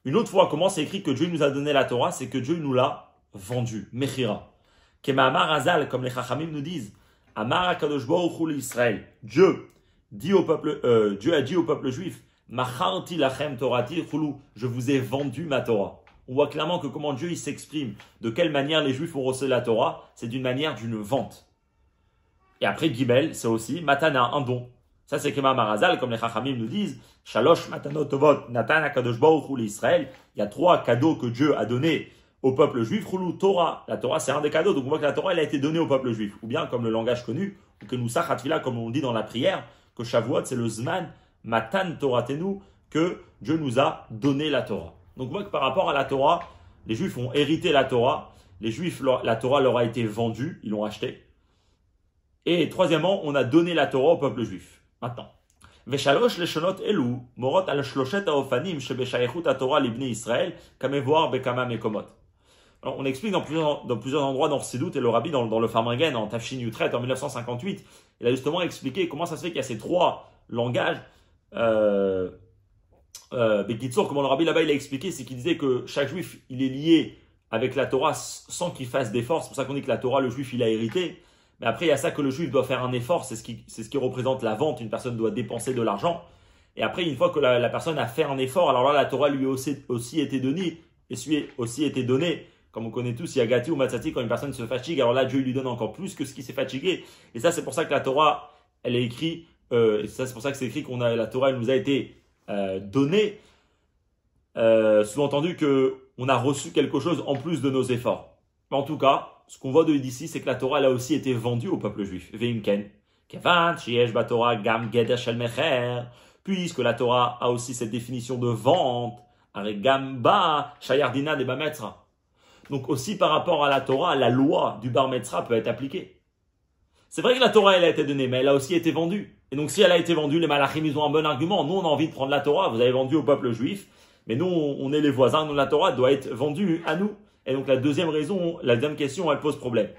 Une autre fois, comment c'est écrit que Dieu nous a donné la Torah, c'est que Dieu nous l'a vendu. Mechira. Kema Amar Azal, comme les Chachamim nous disent, Amar HaKadosh Baruch Hu l'Israël. Dieu a dit au peuple juif, Macharti lachem torati chulu, je vous ai vendu ma Torah. On voit clairement que comment Dieu il s'exprime, de quelle manière les Juifs ont reçu la Torah, c'est d'une manière d'une vente. Et après Gimel, c'est aussi Matana, un don. Ça c'est Kema Marazal, comme les Chachamim nous disent, Shalosh Matanot Tovot Natan HaKadosh Baruch Hu l'Israël. Il y a trois cadeaux que Dieu a donnés au peuple juif. Chulu Torah, la Torah c'est un des cadeaux. Donc on voit que la Torah elle a été donnée au peuple juif. Ou bien comme le langage connu, ou que nous Sachatfila, comme on dit dans la prière, que Shavuot, c'est le Zman, Matan Toratenu, que Dieu nous a donné la Torah. Donc on voit que par rapport à la Torah, les Juifs ont hérité la Torah, les Juifs, la Torah leur a été vendue, ils l'ont achetée. Et troisièmement, on a donné la Torah au peuple juif. Maintenant. Veshalosh leshonot elu, morot al shloshet haofanim shebeshayechut haTorah libnei Israël, kamevoar bekama mekomot. Alors, on explique dans plusieurs endroits dans Chassidut, et le Rabbi dans le Farmringen, en Tafshin Yutret, en 1958, il a justement expliqué comment ça se fait qu'il y a ces trois langages. Bekitsour, comment le Rabbi là-bas il a expliqué, c'est qu'il disait que chaque juif il est lié avec la Torah sans qu'il fasse d'effort. C'est pour ça qu'on dit que la Torah, le juif il a hérité. Mais après il y a ça que le juif doit faire un effort, c'est ce qui représente la vente. Une personne doit dépenser de l'argent. Et après, une fois que la personne a fait un effort, alors là la Torah lui a aussi été donnée, et aussi été donnée. Comme on connaît tous, il y a Gati ou Matzati, quand une personne se fatigue, alors là, Dieu lui donne encore plus que ce qui s'est fatigué. Et ça, c'est pour ça que la Torah, elle est écrite, et ça, c'est pour ça que c'est écrit la Torah, elle nous a été donné, sous-entendu qu'on a reçu quelque chose en plus de nos efforts. Mais en tout cas, ce qu'on voit de d'ici, c'est que la Torah elle a aussi été vendue au peuple juif. Veimken, kevan sheyesh batorah gam geder shel mecher, puisque la Torah a aussi cette définition de vente, avec gamba shayardina de bametzra. Donc aussi par rapport à la Torah, la loi du bar metzra peut être appliquée. C'est vrai que la Torah elle a été donnée, mais elle a aussi été vendue. Et donc si elle a été vendue, les malachim ils ont un bon argument. Nous on a envie de prendre la Torah, vous avez vendu au peuple juif, mais nous on est les voisins, nous la Torah doit être vendue à nous. Et donc la deuxième raison, la deuxième question, elle pose problème.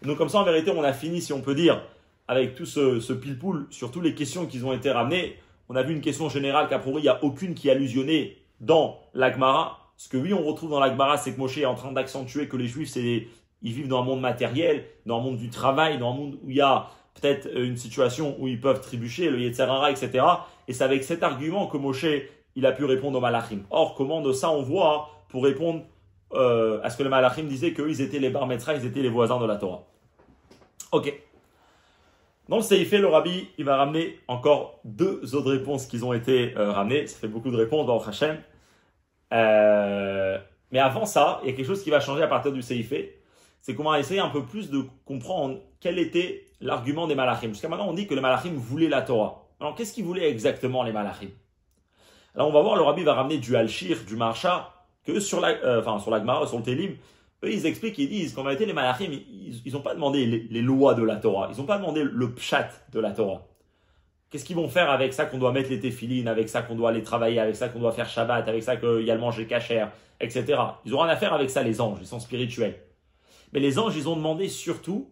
Et donc comme ça en vérité on a fini, si on peut dire, avec tout ce pile-poule sur toutes les questions qui ont été ramenées. On a vu une question générale qu'a priori il n'y a aucune qui est allusionnée dans la Gemara. Ce que oui on retrouve dans la Gemara, c'est que Moshe est en train d'accentuer que les Juifs ils vivent dans un monde matériel, dans un monde du travail, dans un monde où il y a peut-être une situation où ils peuvent trébucher, le Yetzer Hara, etc. Et c'est avec cet argument que Moshe il a pu répondre aux Malachim. Or, comment de ça on voit pour répondre à ce que les Malachim disaient qu'eux ils étaient les Bar Metzra, ils étaient les voisins de la Torah. Ok. Dans le Seifé, le Rabbi il va ramener encore deux autres réponses qui ont été ramenées. Ça fait beaucoup de réponses dans Hachem. Mais avant ça, il y a quelque chose qui va changer à partir du Seifé. C'est qu'on va essayer un peu plus de comprendre quel était l'argument des Malachim. Jusqu'à maintenant, on dit que les Malachim voulaient la Torah. Alors, qu'est-ce qu'ils voulaient exactement, les Malachim? Alors, on va voir, le Rabbi va ramener du Al-Shir, du Marsha, que sur la Gemara, sur le Télim, eux, ils expliquent, ils disent qu'en réalité, les Malachim, ils n'ont pas demandé les lois de la Torah. Ils n'ont pas demandé le pshat de la Torah. Qu'est-ce qu'ils vont faire avec ça qu'on doit mettre les téphilines, avec ça qu'on doit aller travailler, avec ça qu'on doit faire Shabbat, avec ça qu'il y a le manger kasher, etc. Ils n'ont rien à faire avec ça, les anges. Ils sont spirituels. Mais les anges, ils ont demandé surtout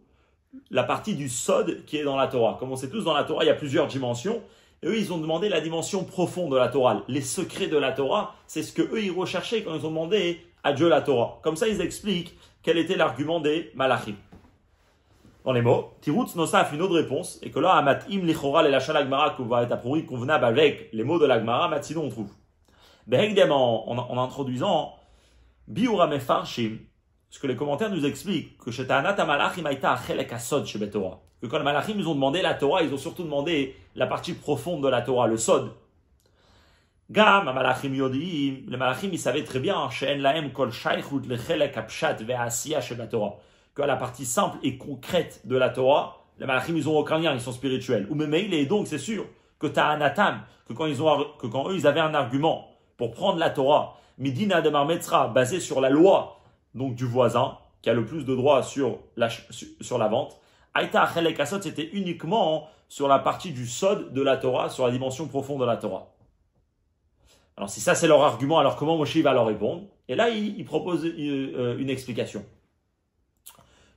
la partie du sod qui est dans la Torah. Comme on sait tous, dans la Torah, il y a plusieurs dimensions. Et eux, ils ont demandé la dimension profonde de la Torah. Les secrets de la Torah, c'est ce que eux ils recherchaient quand ils ont demandé à Dieu la Torah. Comme ça, ils expliquent quel était l'argument des Malachim. Dans les mots, Tirutz Nosaf, une autre réponse, et que là, Amatim Lichoral et la Shalagmara, qui va être apparu convenable avec les mots de l'Agmara, Matsinon, on trouve. Behegdem, en introduisant, Biura Mefarshim, ce que les commentaires nous expliquent, que que quand les Malachim ils ont demandé la Torah, ils ont surtout demandé la partie profonde de la Torah, le Sod. Gam, Malachim Yodim, les Malachim ils savaient très bien que la partie simple et concrète de la Torah, les Malachim ils ont aucun lien, ils sont spirituels. Ou même et donc c'est sûr que Ta'anatam, que quand eux ils avaient un argument pour prendre la Torah, Midina de Marmetzra, basé sur la loi donc du voisin, qui a le plus de droits sur la vente. Aïta Achelek Asod, c'était uniquement sur la partie du Sod de la Torah, sur la dimension profonde de la Torah. Alors si ça c'est leur argument, alors comment Moshe va leur répondre? Et là il propose une explication.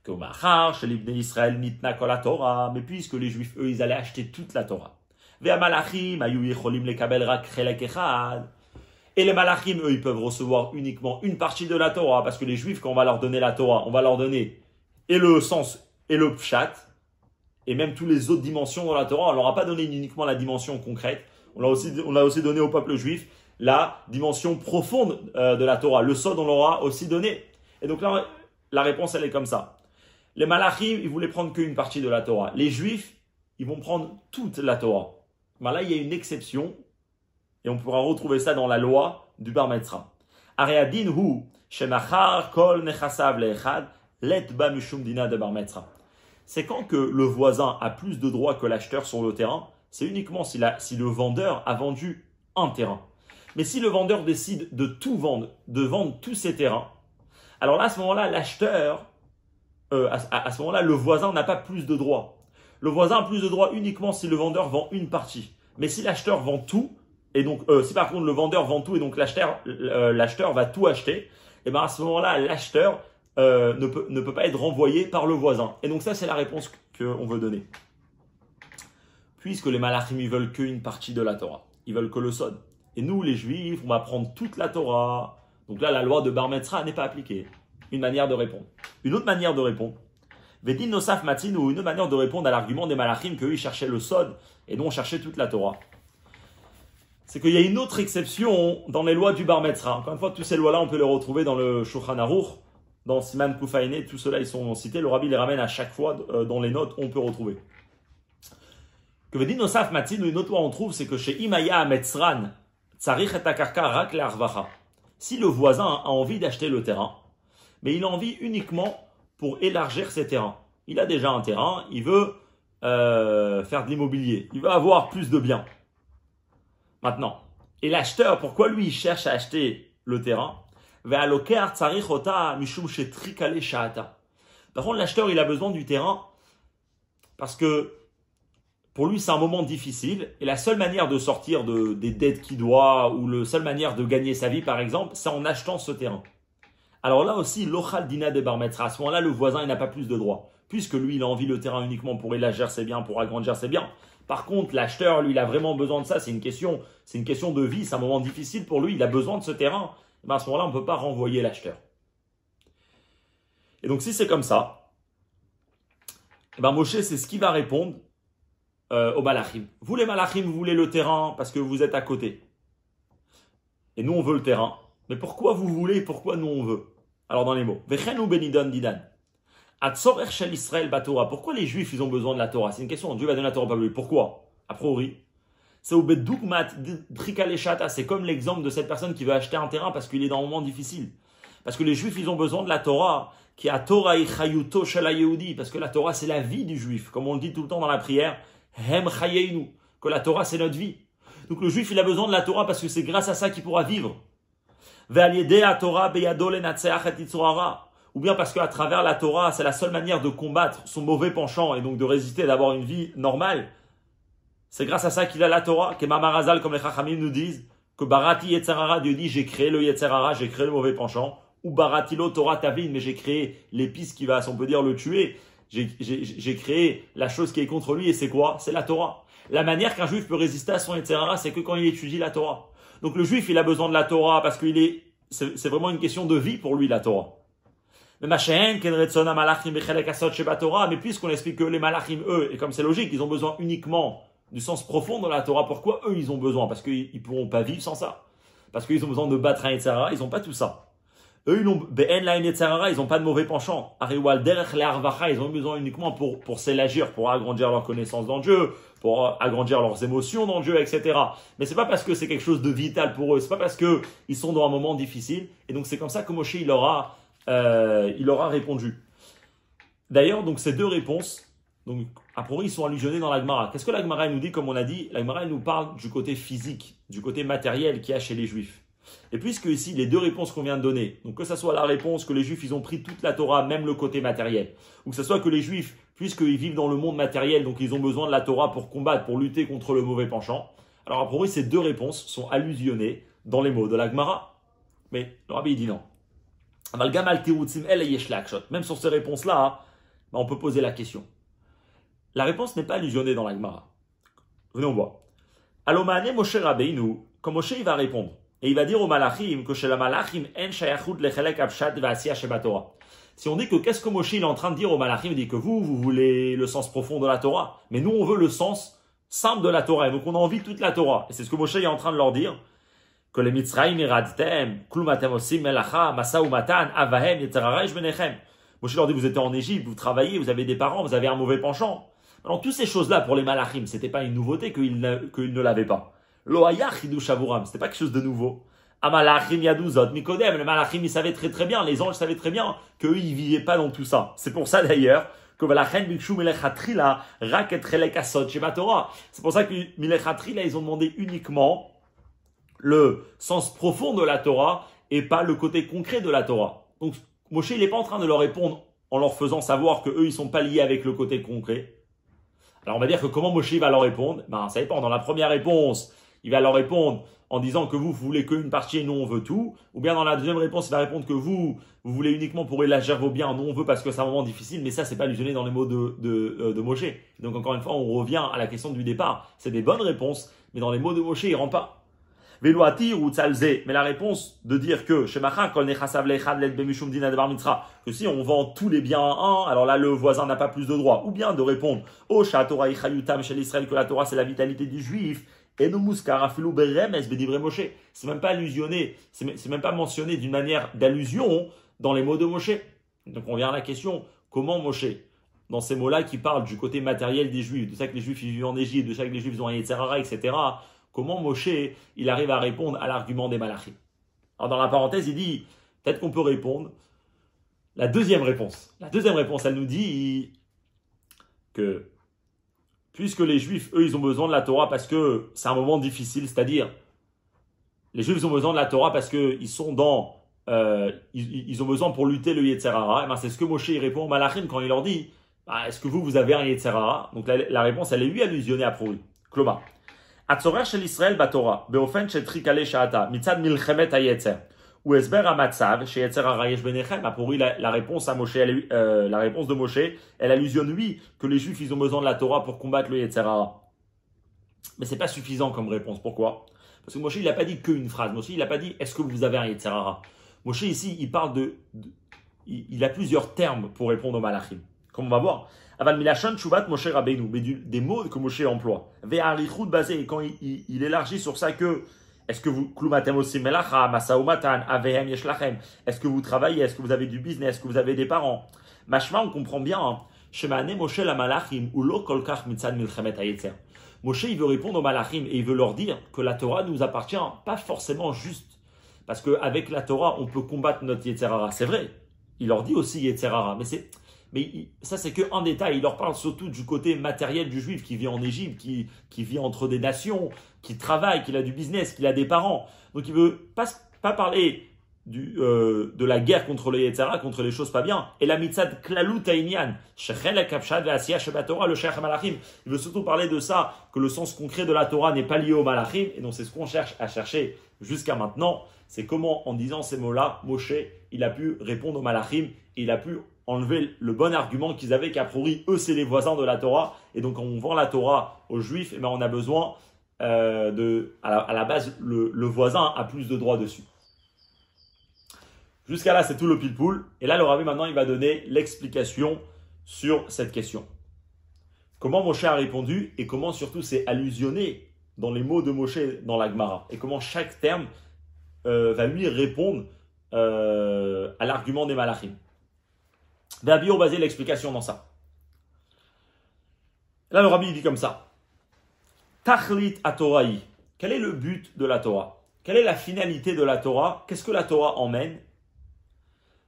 Que Machar, chez l'Ibn Israël, Nitna Kol Torah, mais puisque les Juifs, eux, ils allaient acheter toute la Torah. Ve'a Malachim, Ayu Yecholim Lekabel Rak Chelek Echad. Et les Malachim, eux, ils peuvent recevoir uniquement une partie de la Torah, parce que les Juifs, quand on va leur donner la Torah, on va leur donner et le sens et le pshat, et même toutes les autres dimensions dans la Torah. On leur a pas donné uniquement la dimension concrète, on l'a aussi donné au peuple juif la dimension profonde de la Torah. Le sod, on leur a aussi donné. Et donc là, la réponse, elle est comme ça. Les Malachim, ils voulaient prendre qu'une partie de la Torah. Les Juifs, ils vont prendre toute la Torah. Mais là, il y a une exception. Et on pourra retrouver ça dans la loi du Bar Metzra. Ariadin hu shemachar kol nechasav leechad let ba mishum dina de Bar Metzra. C'est quand que le voisin a plus de droits que l'acheteur sur le terrain. C'est uniquement si le vendeur a vendu un terrain. Mais si le vendeur décide de tout vendre, de vendre tous ses terrains, alors là, à ce moment-là, l'acheteur, à ce moment-là, le voisin n'a pas plus de droits. Le voisin a plus de droits uniquement si le vendeur vend une partie. Mais si l'acheteur vend tout, et donc, si par contre le vendeur vend tout et donc l'acheteur va tout acheter, et bien à ce moment-là, l'acheteur ne peut pas être renvoyé par le voisin. Et donc ça, c'est la réponse qu'on veut donner. Puisque les Malachim, ils veulent qu'une partie de la Torah. Ils veulent que le Sod. Et nous, les Juifs, on va prendre toute la Torah. Donc là, la loi de Bar Metzra n'est pas appliquée. Une manière de répondre. Une autre manière de répondre. Vedin Nosaf Matin, ou une manière de répondre à l'argument des Malachim qu'eux, ils cherchaient le Sod et non cherchaient toute la Torah. C'est qu'il y a une autre exception dans les lois du Bar Metzra. Encore une fois, toutes ces lois-là, on peut les retrouver dans le Shulchan Aruch, dans Siman Kufaïné, tout cela, ils sont cités. Le Rabbi les ramène à chaque fois dans les notes, on peut retrouver. Que veut dire Nosaf Matin, une autre loi on trouve, c'est que chez Imaya Metzran, Tsarich et akarka rak le'arvacha. Si le voisin a envie d'acheter le terrain, mais il a envie uniquement pour élargir ses terrains. Il a déjà un terrain, il veut faire de l'immobilier, il veut avoir plus de biens. Maintenant, et l'acheteur, pourquoi lui il cherche à acheter le terrain? Par contre, l'acheteur il a besoin du terrain parce que pour lui c'est un moment difficile et la seule manière de sortir des dettes qu'il doit ou la seule manière de gagner sa vie par exemple, c'est en achetant ce terrain. Alors là aussi, l'ochal dina de barmetra, à ce moment-là, le voisin il n'a pas plus de droits, puisque lui il a envie le terrain uniquement pour élargir ses biens, pour agrandir ses biens. Par contre, l'acheteur, lui, il a vraiment besoin de ça, c'est une question de vie, c'est un moment difficile pour lui, il a besoin de ce terrain. Et bien à ce moment-là, on ne peut pas renvoyer l'acheteur. Et donc si c'est comme ça, et ben Moshe, c'est ce qu'il va répondre aux malachim. Vous les malachim, vous voulez le terrain parce que vous êtes à côté. Et nous, on veut le terrain. Mais pourquoi vous voulez et pourquoi nous, on veut? Alors dans les mots, Vechenu benidon didan. Atzorech shel Israël batora. Pourquoi les Juifs ils ont besoin de la Torah? C'est une question. Dieu va donner la Torah, pas lui. Pourquoi? A priori, c'est au bedugmat trikaleshata. C'est comme l'exemple de cette personne qui veut acheter un terrain parce qu'il est dans un moment difficile. Parce que les Juifs ils ont besoin de la Torah, qui a Torah ichayuto shel hayehudi. Parce que la Torah c'est la vie du Juif, comme on le dit tout le temps dans la prière. Hem chayeinu. Que la Torah c'est notre vie. Donc le Juif il a besoin de la Torah parce que c'est grâce à ça qu'il pourra vivre. Ou bien parce qu'à travers la Torah, c'est la seule manière de combattre son mauvais penchant et donc de résister, d'avoir une vie normale. C'est grâce à ça qu'il a la Torah, que Mamarazal, comme les Chachamim nous disent, que Barati Yetzerara, Dieu dit, j'ai créé le Yetzerara, j'ai créé le mauvais penchant, ou Baratilo Torah Tavin, mais j'ai créé l'épice qui va, si on peut dire, le tuer. J'ai créé la chose qui est contre lui, et c'est quoi? C'est la Torah. La manière qu'un juif peut résister à son Yetzerara, c'est que quand il étudie la Torah. Donc le juif, il a besoin de la Torah parce c'est vraiment une question de vie pour lui, la Torah. Mais puisqu'on explique que les malachim, eux, et comme c'est logique, ils ont besoin uniquement du sens profond de la Torah, pourquoi eux, ils ont besoin? Parce qu'ils ne pourront pas vivre sans ça. Parce qu'ils ont besoin de battre un Yetzerara, ils n'ont pas tout ça. Eux, ils n'ont pas de mauvais penchant. Ils ont besoin uniquement pour s'élargir, pour agrandir leur connaissance dans Dieu, pour agrandir leurs émotions dans Dieu, etc. Mais c'est pas parce que c'est quelque chose de vital pour eux, c'est pas parce que ils sont dans un moment difficile. Et donc c'est comme ça que Moshe il aura répondu. D'ailleurs, donc ces deux réponses, donc a priori ils sont allusionnés dans la Gemara. Qu'est-ce que la Gemara nous dit? Comme on a dit, la Gemara nous parle du côté physique, du côté matériel qu'il y a chez les Juifs. Et puisque ici, les deux réponses qu'on vient de donner, donc que ce soit la réponse que les Juifs, ils ont pris toute la Torah, même le côté matériel, ou que ce soit que les Juifs, puisqu'ils vivent dans le monde matériel, donc ils ont besoin de la Torah pour combattre, pour lutter contre le mauvais penchant, alors a priori, ces deux réponses sont allusionnées dans les mots de la Gemara. Mais le Rabbi dit non. Même sur ces réponses-là, on peut poser la question. La réponse n'est pas allusionnée dans la Gemara. Venez, on voit. Alomane Moshe Rabbeinu, quand Moshe il va répondre, et il va dire aux malachim que chez la malachim en shayachut lechelek abshat ve'asiya shebatorah. Si on dit que qu'est-ce que Moshe il est en train de dire aux malachim, il dit que vous voulez le sens profond de la Torah, mais nous on veut le sens simple de la Torah, et donc on a envie de toute la Torah. Et c'est ce que Moshe est en train de leur dire, que les Mitzrayim iradtem, klumatem osim melacha, masa umatan, avahem, yetzeraraish benechem. Moshe leur dit, vous êtes en Égypte, vous travaillez, vous avez des parents, vous avez un mauvais penchant. Alors toutes ces choses-là pour les malachim, c'était pas une nouveauté qu'ils ne l'avaient pas. Lo hayach hidush avuram, c'était pas quelque chose de nouveau. Amalachim yaduzot mikodem, les malachim ils savaient très très bien, les anges savaient très bien qu'eux ils vivaient pas dans tout ça. C'est pour ça d'ailleurs que valachen bikshu melechatrila rak et chelek asot sheba Torah. C'est pour ça que melechatrila ils ont demandé uniquement le sens profond de la Torah et pas le côté concret de la Torah. Donc Moshe il est pas en train de leur répondre en leur faisant savoir que eux ils sont pas liés avec le côté concret. Alors on va dire que comment Moshe va leur répondre? Ça dépend. Dans la première réponse, il va leur répondre en disant que vous voulez qu'une partie et nous on veut tout. Ou bien dans la deuxième réponse, il va répondre que vous voulez uniquement pour élargir vos biens, nous on veut parce que c'est un moment difficile. Mais ça, c'est pas allusionné dans les mots de Moshe. Donc encore une fois, on revient à la question du départ. C'est des bonnes réponses, mais dans les mots de Moshe, il rentre pas. Veloatir ou tzalze. Mais la réponse de dire que que si on vend tous les biens à un, alors là le voisin n'a pas plus de droits. Ou bien de répondre oh Torah ichayutam chez l'Israël, que la Torah c'est la vitalité du juif. Et nous muskar afilu beremes bedivre Moshe. C'est même pas allusionné, c'est même pas mentionné d'une manière d'allusion dans les mots de Moshe. Donc on vient à la question, comment Moshe, dans ces mots-là qui parlent du côté matériel des juifs, de ça que les juifs vivent en Égypte, de ça que les juifs ont un Yetzerara, etc., comment Moshe, il arrive à répondre à l'argument des Malachim. Alors dans la parenthèse, il dit, peut-être qu'on peut répondre. La deuxième réponse, elle nous dit que puisque les Juifs, eux, ils ont besoin de la Torah parce que c'est un moment difficile, c'est-à-dire, les Juifs ont besoin de la Torah parce qu'ils sont dans, ils ont besoin pour lutter le Yetzer Hara. Et ben, c'est ce que Moshe il répond aux Malachim quand il leur dit, bah, est-ce que vous avez un Yetzer Hara? Donc la réponse, elle est lui allusionnée à Prouri. Kloma. Atzorer shel Israël baTorah, beofen shetrikale sha'ata, mitzad milchemet hayetzer. Ou esber amatzav, chez Yetzer Hara yesh benechem. A Prouri, la réponse à Moshe, la réponse de Moshe, elle allusionne oui que les Juifs, ils ont besoin de la Torah pour combattre le Yetzer Hara. Mais c'est pas suffisant comme réponse. Pourquoi? Parce que Moshe, il n'a pas dit qu'une phrase. Moshe, il n'a pas dit est-ce que vous avez un Yetzer Hara. Moshe, ici, il parle il a plusieurs termes pour répondre aux Malachim. Comme on va voir. Aval milachon tshuvat Moshe Rabbeinu, mais des mots que Moshe emploie. Ve'arichut basé, quand il élargit sur ça que est-ce que vous klumatem aussi melacha, masaumatan, avehem yeshlachem. Est-ce que vous travaillez? Est-ce que vous avez du business? Est-ce que vous avez des parents? Mashma, on comprend bien. Shemane Moshe la Malachim ou lo kolkach mitzad milchemet hayetzer. Moshe, il veut répondre aux Malachim et il veut leur dire que la Torah nous appartient pas forcément juste. Parce qu'avec la Torah, on peut combattre notre Yetzer Hara. C'est vrai. Il leur dit aussi Yetzer Hara. Mais ça, c'est qu'un détail. Il leur parle surtout du côté matériel du juif qui vit en Égypte, qui vit entre des nations, qui travaille, qui a du business, qui a des parents. Donc, il veut pas parler de la guerre contre le Yetzer Hara, contre les choses pas bien. Et la mitzad klalut hainyan, shechel hakapshad ve'asiya shebatorah, le sheikh malachim. Il veut surtout parler de ça, que le sens concret de la Torah n'est pas lié au malachim. Et donc, c'est ce qu'on cherche à chercher jusqu'à maintenant. C'est comment, en disant ces mots-là, Moshe, il a pu répondre aux malachim et il a pu enlever le bon argument qu'ils avaient qu'a priori, eux, c'est les voisins de la Torah. Et donc, quand on vend la Torah aux Juifs, eh ben, on a besoin à la base, le voisin a plus de droits dessus. Jusqu'à là, c'est tout le pile-poule. Et là, le Rabbi, maintenant, il va donner l'explication sur cette question. Comment Moshe a répondu et comment, surtout, c'est allusionné dans les mots de Moshe dans la Gemara. Et comment chaque terme va lui répondre à l'argument des Malachim. Rabbi, on basé l'explication dans ça. Là, le Rabbi il dit comme ça. Tachlit Atorahi. Quel est le but de la Torah? Quelle est la finalité de la Torah? Qu'est-ce que la Torah emmène?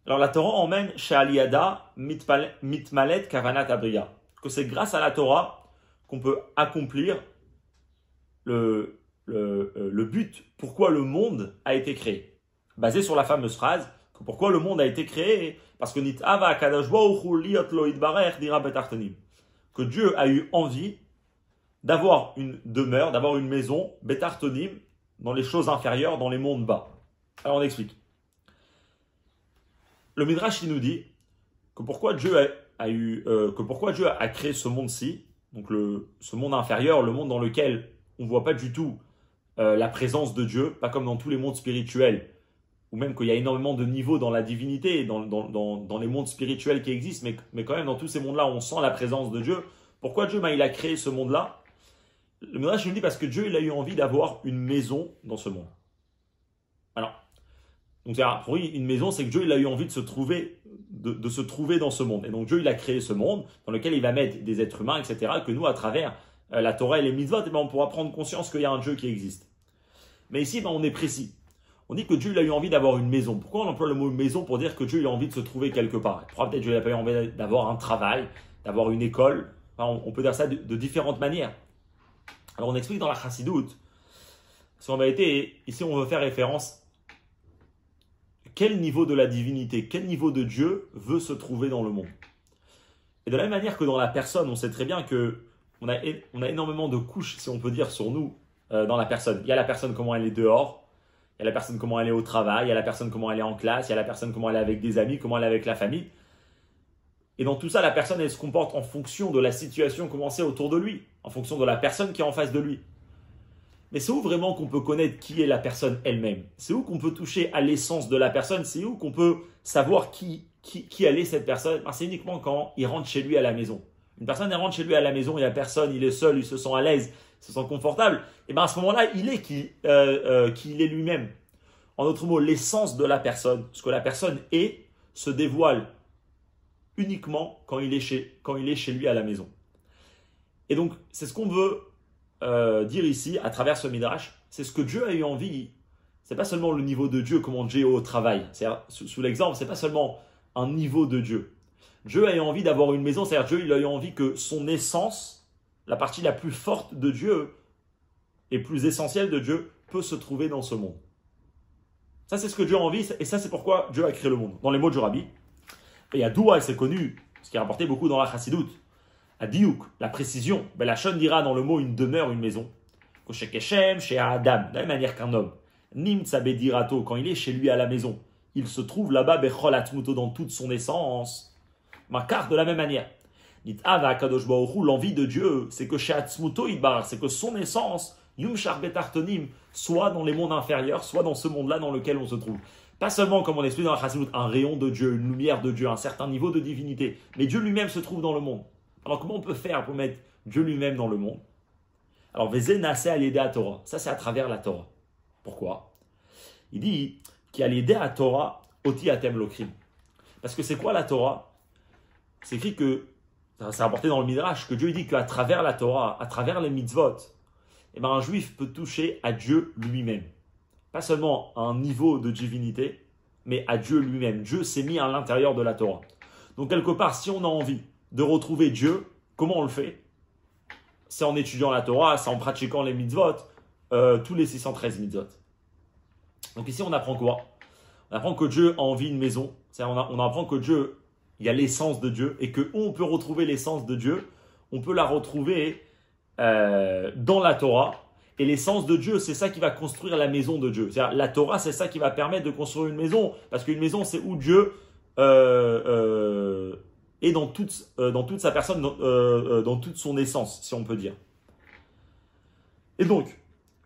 Alors, la Torah emmène chez Aliyada mitmalet kavanat abriya. Que c'est grâce à la Torah qu'on peut accomplir le but, pourquoi le monde a été créé. Basé sur la fameuse phrase, que pourquoi le monde a été créé, parce que nit'ava kadosh baruch hu liot lo yitbarech dira betartonim. Que Dieu a eu envie d'avoir une demeure, d'avoir une maison, betartonim, dans les choses inférieures, dans les mondes bas. Alors on explique. Le Midrash il nous dit que pourquoi Dieu a créé ce monde-ci, donc ce monde inférieur, le monde dans lequel on ne voit pas du tout la présence de Dieu, pas comme dans tous les mondes spirituels, ou même qu'il y a énormément de niveaux dans la divinité, dans les mondes spirituels qui existent, mais quand même dans tous ces mondes-là, on sent la présence de Dieu. Pourquoi Dieu il a créé ce monde-là? Le Midrash nous dit parce que Dieu il a eu envie d'avoir une maison dans ce monde. Alors, donc pour lui, une maison, c'est que Dieu il a eu envie de se trouver dans ce monde. Et donc Dieu il a créé ce monde dans lequel il va mettre des êtres humains, etc., que nous, à travers la Torah et les mitzvot, on pourra prendre conscience qu'il y a un Dieu qui existe. Mais ici, on est précis. On dit que Dieu il a eu envie d'avoir une maison. Pourquoi on emploie le mot maison? Pour dire que Dieu il a envie de se trouver quelque part. Peut-être Dieu n'a pas eu envie d'avoir un travail, d'avoir une école. Enfin, on peut dire ça de différentes manières. Alors on explique dans la Chassidoute, si en vérité, ici on veut faire référence quel niveau de la divinité, quel niveau de Dieu veut se trouver dans le monde. Et de la même manière que dans la personne, on sait très bien qu'on a énormément de couches, si on peut dire, sur nous, dans la personne. Il y a la personne comment elle est dehors, il y a la personne comment elle est au travail, il y a la personne comment elle est en classe, il y a la personne comment elle est avec des amis, comment elle est avec la famille. Et dans tout ça, la personne, elle se comporte en fonction de la situation commencée autour de lui, en fonction de la personne qui est en face de lui. Mais c'est où vraiment qu'on peut connaître qui est la personne elle-même? C'est où qu'on peut toucher à l'essence de la personne? C'est où qu'on peut savoir qui elle est cette personne? C'est uniquement quand il rentre chez lui à la maison. Une personne, elle rentre chez lui à la maison, il n'y a personne, il est seul, il se sent à l'aise, il se sent confortable. Et bien à ce moment-là, il est qui il est lui-même. En d'autres mots, l'essence de la personne, ce que la personne est, se dévoile uniquement quand il est chez lui à la maison. Et donc, c'est ce qu'on veut dire ici, à travers ce Midrash, c'est ce que Dieu a eu envie. C'est pas seulement le niveau de Dieu, comment Dieu est au travail. C'est-à-dire, sous l'exemple, c'est pas seulement un niveau de Dieu. Dieu a eu envie d'avoir une maison, c'est-à-dire Dieu, il a eu envie que son essence, la partie la plus forte de Dieu et plus essentielle de Dieu, peut se trouver dans ce monde. Ça, c'est ce que Dieu a envie, et ça, c'est pourquoi Dieu a créé le monde. Dans les mots de Rabbi, et il y a Doua, et c'est connu, ce qui est rapporté beaucoup dans la Chassidoute, à Diouk, la précision, ben la Shon dira dans le mot une demeure, une maison. Chez Keshem, chez Adam, de la même manière qu'un homme. Nim Tsabe Dirato, quand il est chez lui à la maison, il se trouve là-bas, Bechol Atmuto, dans toute son essence. Makar, de la même manière. Nit'ava Kadosh Baruch Hu, l'envie de Dieu, c'est que chez Atmuto Idbar, c'est que son essence, Yum Sharbet Artonim, soit dans les mondes inférieurs, soit dans ce monde-là dans lequel on se trouve. Pas seulement, comme on explique dans la Chassidut, un rayon de Dieu, une lumière de Dieu, un certain niveau de divinité, mais Dieu lui-même se trouve dans le monde. Alors comment on peut faire pour mettre Dieu lui-même dans le monde? Alors, Vezé Nase à l'aider à Torah. Ça, c'est à travers la Torah. Pourquoi? Il dit qu'il y a l'aider à Torah, Oti Atem Lokrim. Parce que c'est quoi la Torah? C'est écrit que, c'est rapporté dans le Midrash, que Dieu dit qu'à travers la Torah, à travers les mitzvot, eh ben, un juif peut toucher à Dieu lui-même. Pas seulement à un niveau de divinité, mais à Dieu lui-même. Dieu s'est mis à l'intérieur de la Torah. Donc, quelque part, si on a envie de retrouver Dieu, comment on le fait? C'est en étudiant la Torah, c'est en pratiquant les mitzvot, tous les 613 mitzvot. Donc ici, on apprend quoi? On apprend que Dieu a envie d'une maison. On apprend que Dieu, il y a l'essence de Dieu, et que où on peut retrouver l'essence de Dieu, on peut la retrouver dans la Torah. Et l'essence de Dieu, c'est ça qui va construire la maison de Dieu. C'est-à-dire, la Torah, c'est ça qui va permettre de construire une maison. Parce qu'une maison, c'est où Dieu et dans toute sa personne, dans toute son essence, si on peut dire. Et donc,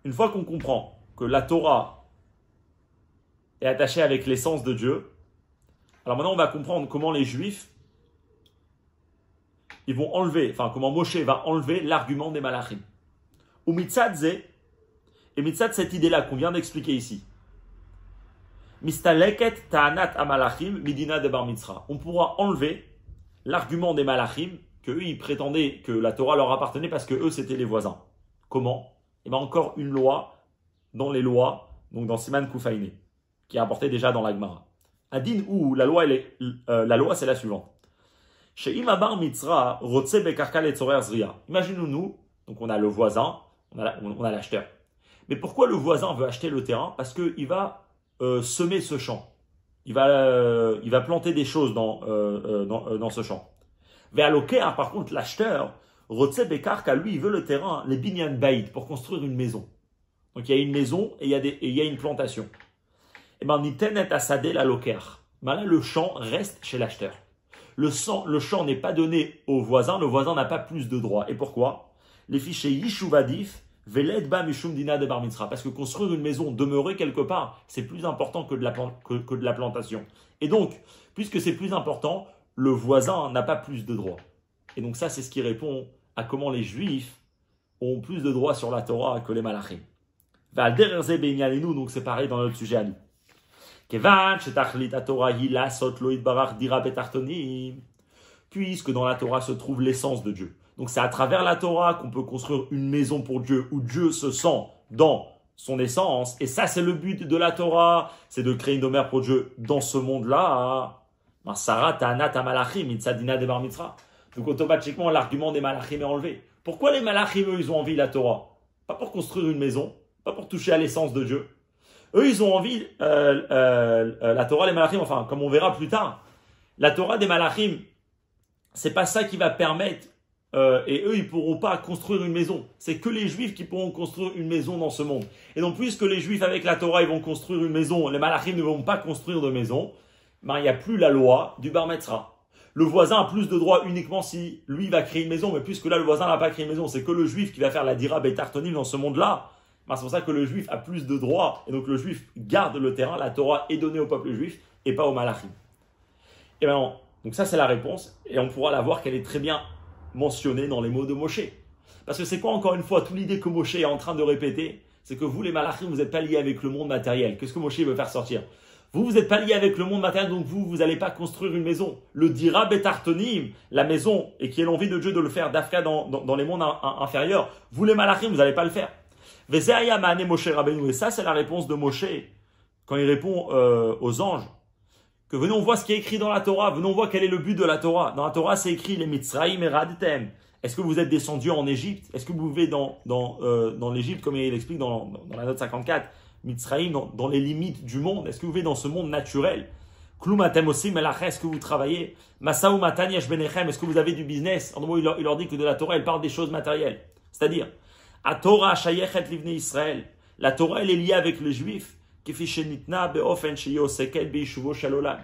une fois qu'on comprend que la Torah est attachée avec l'essence de Dieu, alors maintenant on va comprendre comment les Juifs, ils vont enlever, enfin comment Moshe va enlever l'argument des Malachim. Ou mitzadze, et mitzad cette idée-là qu'on vient d'expliquer ici. Mistaleket ta'anat amalachim midina de bar mitzra. On pourra enlever l'argument des Malachim, qu'eux, ils prétendaient que la Torah leur appartenait parce que eux, c'était les voisins. Comment? Et bien encore une loi dans les lois, donc dans Siman Koufaïné, qui est apportée déjà dans la Gemara. Adin ou la loi, c'est la suivante. Chez Imabar Mitzra, Rotse Bekarkal et Tzorer Zria. Imaginons-nous, donc on a le voisin, on a l'acheteur. Mais pourquoi le voisin veut acheter le terrain? Parce qu'il va semer ce champ. Il va planter des choses dans ce champ. Ve'alokea, par contre, l'acheteur, Rotse Bekarka, lui, il veut le terrain, les binyan bayit, pour construire une maison. Donc il y a une maison et il y a une plantation. Et bien, nitenet asade la loker. Ben là, le champ reste chez l'acheteur. Le champ n'est pas donné au voisin, le voisin n'a pas plus de droits. Et pourquoi? Les fichiers Yishuvadif, Veled ba mishum dina de bar mitzra. Parce que construire une maison, demeurer quelque part, c'est plus important que de la plantation. Et donc, puisque c'est plus important, le voisin n'a pas plus de droits. Et donc ça, c'est ce qui répond à comment les Juifs ont plus de droits sur la Torah que les Malachim. Donc c'est pareil dans notre sujet à nous. Puisque dans la Torah se trouve l'essence de Dieu. Donc c'est à travers la Torah qu'on peut construire une maison pour Dieu, où Dieu se sent dans son essence. Et ça, c'est le but de la Torah, c'est de créer une demeure pour Dieu dans ce monde-là. Donc automatiquement, l'argument des Malachim est enlevé. Pourquoi les Malachim, eux, ils ont envie de la Torah? Pas pour construire une maison, pas pour toucher à l'essence de Dieu. Eux, ils ont envie, la Torah, les Malachim, enfin, comme on verra plus tard, la Torah des Malachim, c'est pas ça qui va permettre, et eux, ils pourront pas construire une maison. C'est que les Juifs qui pourront construire une maison dans ce monde. Et donc, puisque les Juifs, avec la Torah, ils vont construire une maison, les Malachim ne vont pas construire de maison, ben, il n'y a plus la loi du Bar Metzra. Le voisin a plus de droits uniquement si lui va créer une maison, mais puisque là, le voisin n'a pas créé une maison, c'est que le Juif qui va faire la dira betartonim dans ce monde-là. Ben, c'est pour ça que le Juif a plus de droits, et donc le Juif garde le terrain, la Torah est donnée au peuple juif, et pas aux Malachim. Et ben, donc ça, c'est la réponse, et on pourra la voir qu'elle est très bien mentionnée dans les mots de Moshe. Parce que c'est quoi, encore une fois, toute l'idée que Moshe est en train de répéter, c'est que vous, les Malachim, vous n'êtes pas liés avec le monde matériel. Qu'est-ce que Moshe veut faire sortir? Vous n'êtes pas lié avec le monde matériel, donc vous n'allez pas construire une maison. Le dira betartonim, la maison, et qui est l'envie de Dieu de le faire, d'Afka dans les mondes inférieurs, vous les malachim, vous n'allez pas le faire. Et ça, c'est la réponse de Moshe, quand il répond aux anges, que venez, on voit ce qui est écrit dans la Torah, venez, on voit quel est le but de la Torah. Dans la Torah, c'est écrit, les Mitzraïm et Radtem. Est-ce que vous êtes descendus en Égypte? Est-ce que vous vivez dans l'Égypte, comme il explique dans la note 54? Mitzraïm, dans les limites du monde. Est-ce que vous vivez dans ce monde naturel? Klumatem aussi, Melach, est-ce que vous travaillez? Masaou Matan Yesh Benechem, est-ce que vous avez du business? En gros, il leur dit que de la Torah, il parle des choses matérielles. C'est-à-dire, A Torah Shayechet Livnei Israël. La Torah, elle est liée avec les Juifs. Kefi Shenitna Beofen Sheyosekel Beishuvo Shalolam.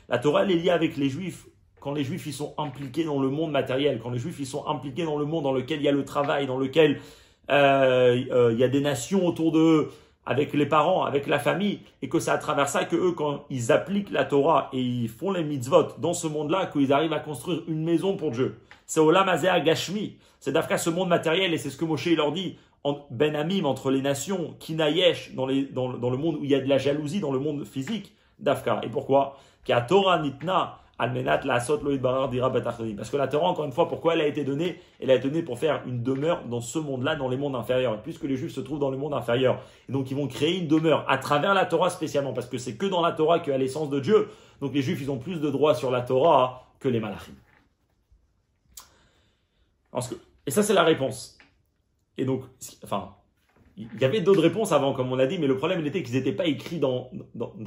La Torah, elle est liée avec les Juifs. Quand les Juifs, ils sont impliqués dans le monde matériel, quand les Juifs, ils sont impliqués dans le monde dans lequel il y a le travail, dans lequel il y a des nations autour d'eux, avec les parents, avec la famille, et que c'est à travers ça que eux, quand ils appliquent la Torah et ils font les mitzvot dans ce monde-là, qu'ils arrivent à construire une maison pour Dieu. C'est Olam Hazeh Gashmi, c'est d'Afka ce monde matériel, et c'est ce que Moshe leur dit, Ben Amim, entre les nations, Kinayesh, dans le monde où il y a de la jalousie, dans le monde physique d'Afka. Et pourquoi? Car Torah Nitna, parce que la Torah, encore une fois, pourquoi elle a été donnée? Elle a été donnée pour faire une demeure dans ce monde-là, dans les mondes inférieurs. Et puisque les Juifs se trouvent dans le monde inférieur, et donc ils vont créer une demeure à travers la Torah spécialement, parce que c'est que dans la Torah qu'il y a l'essence de Dieu. Donc les Juifs, ils ont plus de droits sur la Torah que les Malachim. Et ça, c'est la réponse. Et donc, il y avait d'autres réponses avant, comme on a dit, mais le problème, il était qu'ils n'étaient pas écrits dans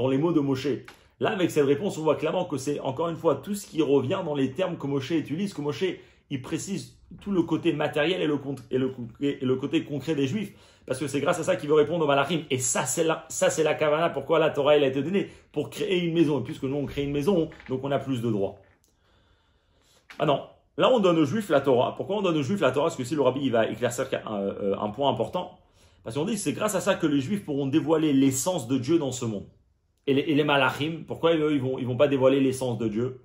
les mots de Moshe. Là, avec cette réponse, on voit clairement que c'est, encore une fois, tout ce qui revient dans les termes que Moshe utilise, que Moshe, il précise tout le côté matériel et le côté concret des Juifs, parce que c'est grâce à ça qu'il veut répondre aux Malachim. Et ça, c'est la kavana, pourquoi la Torah, elle a été donnée, pour créer une maison. Et puisque nous, on crée une maison, donc on a plus de droits. Ah non, là, on donne aux Juifs la Torah. Pourquoi on donne aux Juifs la Torah? Parce que si le Rabbi, il va éclaircir un point important, parce qu'on dit que c'est grâce à ça que les Juifs pourront dévoiler l'essence de Dieu dans ce monde. Et les malachim, pourquoi eux, ils vont pas dévoiler l'essence de Dieu?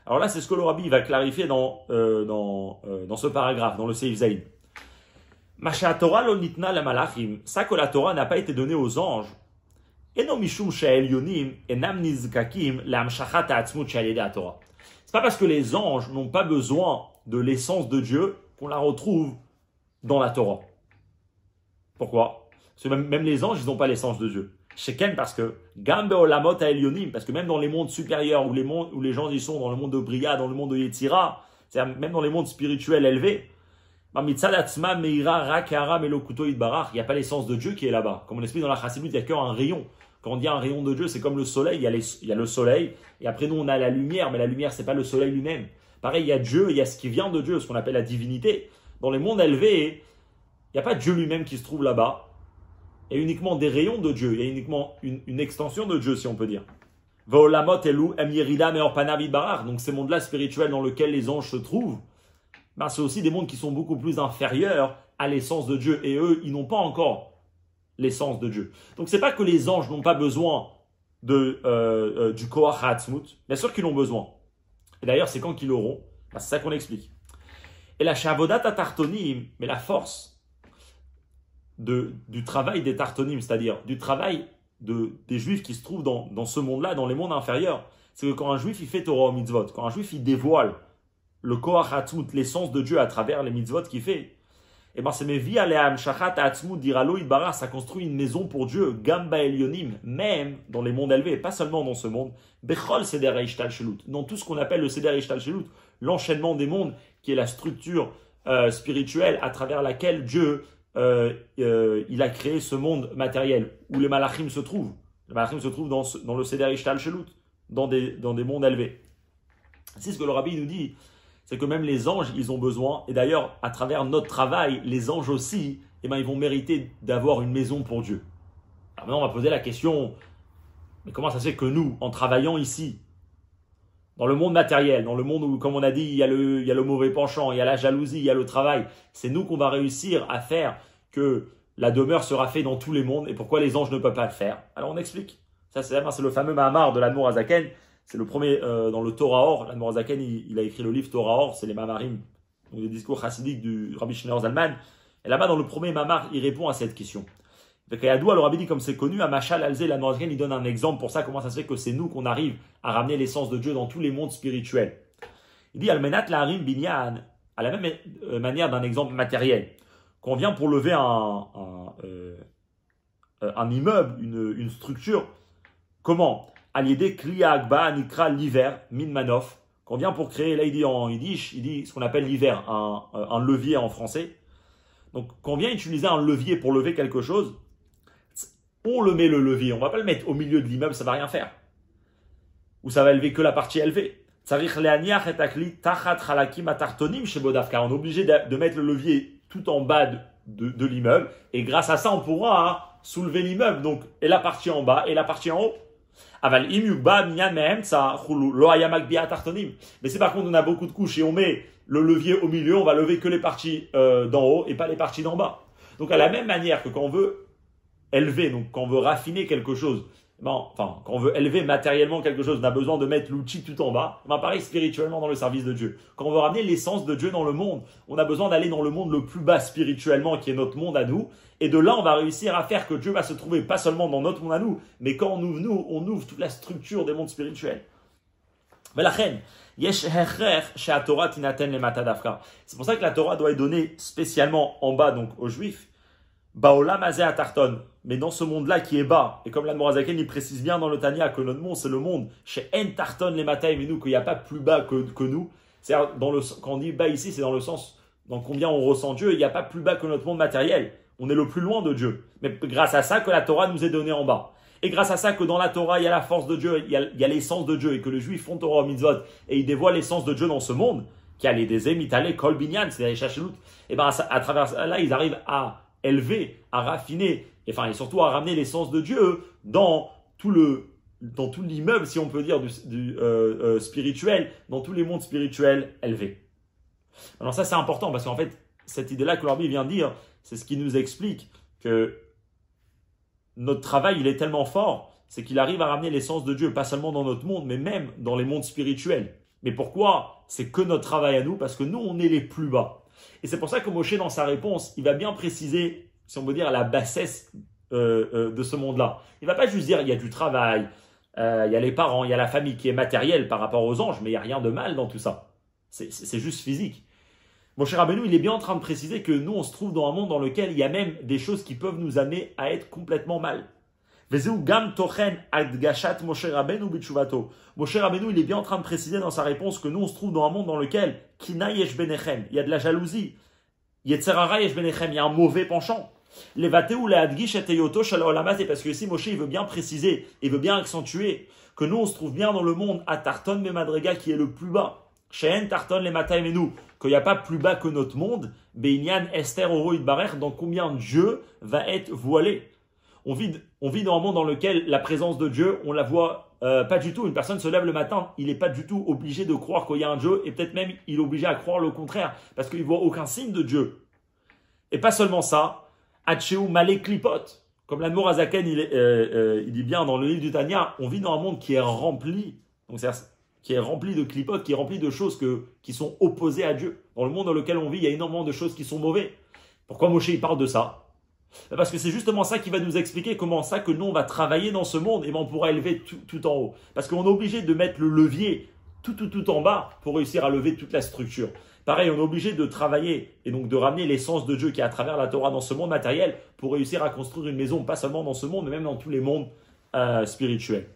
Alors là, c'est ce que le Rabbi va clarifier dans ce paragraphe, dans le Seif Zaïd. Masha Torah lo nitna la malachim, ça que la Torah n'a pas été donnée aux anges. Eno mishum she'elyonim enam nizkakim le'amshachat ha'atzmut she'al yedei Torah. C'est pas parce que les anges n'ont pas besoin de l'essence de Dieu qu'on la retrouve dans la Torah. Pourquoi? Parce que même les anges, ils n'ont pas l'essence de Dieu. Sheken, parce que Gambe Olamot Elyonim, parce que même dans les mondes supérieurs où les gens y sont, dans le monde de Bria, dans le monde de Yetzira, c'est-à-dire même dans les mondes spirituels élevés, il n'y a pas l'essence de Dieu qui est là-bas. Comme on explique dans la Chassidut, il n'y a qu'un rayon. Quand on dit un rayon de Dieu, c'est comme le soleil, il y a le soleil, et après nous on a la lumière, mais la lumière c'est pas le soleil lui-même. Pareil, il y a Dieu, il y a ce qui vient de Dieu, ce qu'on appelle la divinité. Dans les mondes élevés, il n'y a pas Dieu lui-même qui se trouve là-bas. Il y a uniquement des rayons de Dieu, il y a uniquement une extension de Dieu, si on peut dire. Donc ces mondes-là spirituels dans lesquels les anges se trouvent, c'est aussi des mondes qui sont beaucoup plus inférieurs à l'essence de Dieu. Et eux, ils n'ont pas encore l'essence de Dieu. Donc c'est pas que les anges n'ont pas besoin du Koach HaAtzmut, bien sûr qu'ils l'ont besoin. Et d'ailleurs, c'est quand qu'ils l'auront, c'est ça qu'on explique. Et la Shavodat Tartonim, mais la force du travail des Tartonim, c'est-à-dire du travail des Juifs qui se trouvent dans ce monde-là, dans les mondes inférieurs, c'est que quand un Juif il fait Torah au mitzvot, quand un Juif il dévoile le Koach HaAtzmut, l'essence de Dieu à travers les mitzvot qu'il fait, et ben c'est via les Amshachat HaAtzmut d'Iralo Idbarach, ça construit une maison pour Dieu, Gamba Elyonim, même dans les mondes élevés, pas seulement dans ce monde, Bechol Seder Ishtal Shelut, dans tout ce qu'on appelle le Seder Ishtal Shelut, l'enchaînement des mondes, qui est la structure spirituelle à travers laquelle Dieu il a créé ce monde matériel où les malachim se trouvent. Les malachim se trouvent dans le Seder Ishtal Shelut, dans des mondes élevés. C'est ce que le Rabbi nous dit, c'est que même les anges, ils ont besoin, et d'ailleurs, à travers notre travail, les anges aussi, ils vont mériter d'avoir une maison pour Dieu. Alors maintenant, on va poser la question, mais comment ça se fait que nous, en travaillant ici, dans le monde matériel, dans le monde où, comme on a dit, il y a le mauvais penchant, il y a la jalousie, il y a le travail. C'est nous qu'on va réussir à faire que la demeure sera faite dans tous les mondes. Et pourquoi les anges ne peuvent pas le faire? Alors on explique. Ça, c'est le fameux Mahamar de l'Admor Hazaken. C'est le premier dans le Torah Or. L'Admor Hazaken, il a écrit le livre Torah Or. C'est les Mamarim, donc les discours chassidiques du Rabbi Schneur Zalman. Et là-bas, dans le premier Mamar, il répond à cette question. Vekayadou, alors Rabbi dit, comme c'est connu, à Machal Alzé, la Noirzaken, il donne un exemple pour ça, comment ça se fait que c'est nous qu'on arrive à ramener l'essence de Dieu dans tous les mondes spirituels. Il dit, Almenat la Harim Binyan, à la même manière d'un exemple matériel. Quand on vient pour lever un immeuble, une structure, comment? Aliédé Kliya Agba Nikra l'hiver, Min Manof. Quand on vient pour créer, là il dit en yiddish, il dit ce qu'on appelle l'hiver, un levier en français. Donc quand on vient utiliser un levier pour lever quelque chose, on le met le levier, on ne va pas le mettre au milieu de l'immeuble, ça ne va rien faire. Ou ça va élever que la partie élevée. On est obligé de mettre le levier tout en bas de l'immeuble, et grâce à ça on pourra soulever l'immeuble, donc et la partie en bas et la partie en haut. Mais si par contre on a beaucoup de couches et on met le levier au milieu, on va lever que les parties d'en haut et pas les parties d'en bas. Donc à la même manière que quand on veut élever, donc quand on veut raffiner quelque chose, quand on veut élever matériellement quelque chose, on a besoin de mettre l'outil tout en bas. Pareil spirituellement dans le service de Dieu. Quand on veut ramener l'essence de Dieu dans le monde, on a besoin d'aller dans le monde le plus bas spirituellement, qui est notre monde à nous. Et de là, on va réussir à faire que Dieu va se trouver pas seulement dans notre monde à nous, mais quand on ouvre toute la structure des mondes spirituels. C'est pour ça que la Torah doit être donnée spécialement en bas, donc aux Juifs. Baolam Azeh Atarton, mais dans ce monde-là qui est bas, et comme l'Admorazaken il précise bien dans le Tanya que notre monde c'est le monde chez En Tarton les Mataï, mais nous qu'il n'y a pas plus bas que nous. C'est-à-dire quand on dit bas ici, c'est dans le sens dans combien on ressent Dieu. Il n'y a pas plus bas que notre monde matériel. On est le plus loin de Dieu. Mais grâce à ça que la Torah nous est donnée en bas. Et grâce à ça que dans la Torah, il y a la force de Dieu, il y a l'essence de Dieu, et que les Juifs font Torah au mitzvot, et ils dévoilent l'essence de Dieu dans ce monde, qui a les désés, mitale, kol binyan, c'est-à-dire les chachelout. Et bien à travers là, ils arrivent à élever, à raffiner, et surtout à ramener l'essence de Dieu dans tout l'immeuble, si on peut dire, spirituel, dans tous les mondes spirituels élevés. Alors ça, c'est important, parce qu'en fait, cette idée-là que l'Arbi vient de dire, c'est ce qui nous explique que notre travail, il est tellement fort, c'est qu'il arrive à ramener l'essence de Dieu, pas seulement dans notre monde, mais même dans les mondes spirituels. Mais pourquoi? C'est que notre travail à nous, parce que nous, on est les plus bas. Et c'est pour ça que Moshe, dans sa réponse, il va bien préciser, si on veut dire, la bassesse de ce monde-là. Il ne va pas juste dire, il y a du travail, il y a les parents, il y a la famille qui est matérielle par rapport aux anges, mais il n'y a rien de mal dans tout ça. C'est juste physique. Moshe Rabbeinu, il est bien en train de préciser que nous, on se trouve dans un monde dans lequel il y a même des choses qui peuvent nous amener à être complètement mal. Moshe Rabbeinu, il est bien en train de préciser dans sa réponse que nous, on se trouve dans un monde dans lequel Kina yesh benechem, il y a de la jalousie. Yetzerara yesh benechem, il y a un mauvais penchant. Levateu leadgish et yoto shel olamat, parce que ici, Moshe, il veut bien préciser, il veut bien accentuer que nous, on se trouve bien dans le monde à Tarton Memadrega, qui est le plus bas. Sheen Tarton les Mataim et nous, qu'il n'y a pas plus bas que notre monde, Beinyan Esther Oro Idbarech, dans combien Dieu va être voilé. On vit dans un monde dans lequel la présence de Dieu, on la voit pas du tout. Une personne se lève le matin, il n'est pas du tout obligé de croire qu'il y a un Dieu, et peut-être même il est obligé à croire le contraire, parce qu'il ne voit aucun signe de Dieu. Et pas seulement ça, Hatcheu Malé Klipot, comme l'Admor Azaken il dit bien dans le livre du Tanya, on vit dans un monde qui est rempli, donc qui est rempli de clipotes, qui est rempli de choses qui sont opposées à Dieu. Dans le monde dans lequel on vit, il y a énormément de choses qui sont mauvaises. Pourquoi Moshe il parle de ça? Parce que c'est justement ça qui va nous expliquer comment ça que nous on va travailler dans ce monde et on pourra élever tout en haut. Parce qu'on est obligé de mettre le levier tout en bas pour réussir à lever toute la structure. Pareil, on est obligé de travailler et donc de ramener l'essence de Dieu qui est à travers la Torah dans ce monde matériel pour réussir à construire une maison, pas seulement dans ce monde, mais même dans tous les mondes spirituels.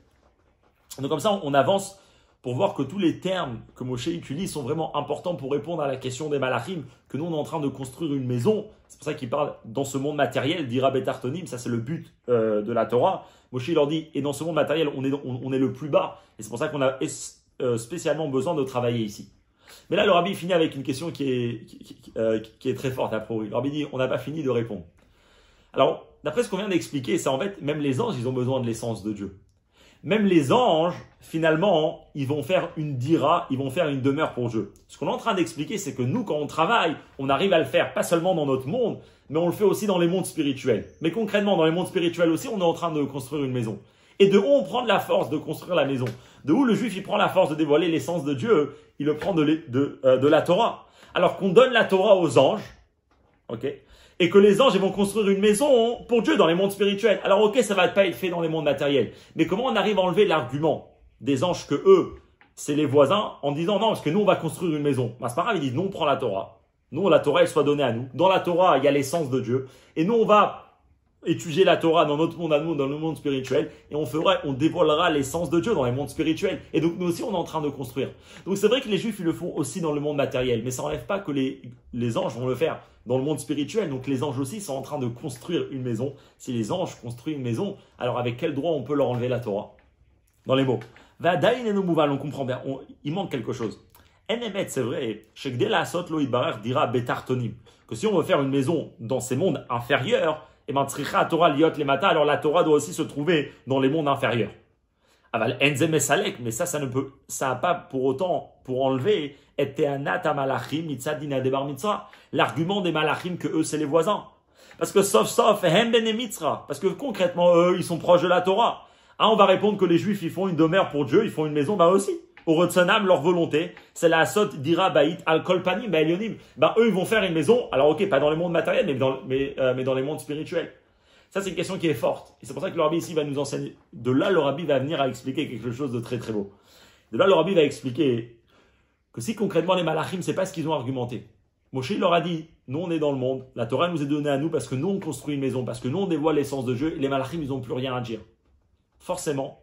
Donc comme ça, on avance pour voir que tous les termes que Moshe utilise sont vraiment importants pour répondre à la question des malachim, que nous on est en train de construire une maison. C'est pour ça qu'il parle dans ce monde matériel, dira Betartonim, ça c'est le but de la Torah. Moshe il leur dit, et dans ce monde matériel, on est le plus bas, et c'est pour ça qu'on a spécialement besoin de travailler ici. Mais là, le rabbi finit avec une question qui est très forte à priori. Le rabbi dit, on n'a pas fini de répondre. Alors, d'après ce qu'on vient d'expliquer, c'est en fait, même les anges, ils ont besoin de l'essence de Dieu. Même les anges, finalement, ils vont faire une dira, ils vont faire une demeure pour Dieu. Ce qu'on est en train d'expliquer, c'est que nous, quand on travaille, on arrive à le faire pas seulement dans notre monde, mais on le fait aussi dans les mondes spirituels. Mais concrètement, dans les mondes spirituels aussi, on est en train de construire une maison. Et de où on prend de la force de construire la maison? De où le juif, il prend la force de dévoiler l'essence de Dieu? Il le prend de la Torah. Alors qu'on donne la Torah aux anges, ok? et que les anges ils vont construire une maison pour Dieu dans les mondes spirituels. Alors ok, ça va pas être fait dans les mondes matériels, mais comment on arrive à enlever l'argument des anges que eux, c'est les voisins, en disant non, parce que nous on va construire une maison. Ben, c'est pas grave, ils disent nous on prend la Torah. Nous, la Torah, elle soit donnée à nous. Dans la Torah, il y a l'essence de Dieu. Et nous, on va étudier la Torah dans notre monde à nous, dans le monde spirituel. Et on dévoilera l'essence de Dieu dans les mondes spirituels. Et donc, nous aussi, on est en train de construire. Donc, c'est vrai que les Juifs, ils le font aussi dans le monde matériel. Mais ça n'enlève pas que les anges vont le faire dans le monde spirituel. Donc, les anges aussi sont en train de construire une maison. Si les anges construisent une maison, alors avec quel droit on peut leur enlever la Torah? Dans les mots. Vadaïn et on comprend bien. Il manque quelque chose. Enemet, c'est vrai, dira betartonim, que si on veut faire une maison dans ces mondes inférieurs, et ben Torah liot les mata, alors la Torah doit aussi se trouver dans les mondes inférieurs. Aval enzem esalek, mais ça n'a pas pour autant pour enlever l'argument des malachim que eux c'est les voisins, parce que sauf hem bene mitzra, parce que concrètement eux ils sont proches de la Torah. On va répondre que les Juifs ils font une demeure pour Dieu, ils font une maison, bah aussi. Au Rotsanam, leur volonté, c'est la sot dira baït al kolpanim ba'elionim. Ben eux, ils vont faire une maison. Alors ok, pas dans les mondes matériels, mais dans les mondes spirituels. Ça, c'est une question qui est forte. Et c'est pour ça que le Rabbi ici va nous enseigner. De là, le Rabbi va venir à expliquer quelque chose de très très beau. De là, le Rabbi va expliquer que si concrètement les malachim, c'est pas ce qu'ils ont argumenté. Moshe leur a dit, nous on est dans le monde, la Torah nous est donnée à nous parce que nous on construit une maison, parce que nous on dévoile l'essence de Dieu, et les malachim, ils n'ont plus rien à dire. Forcément.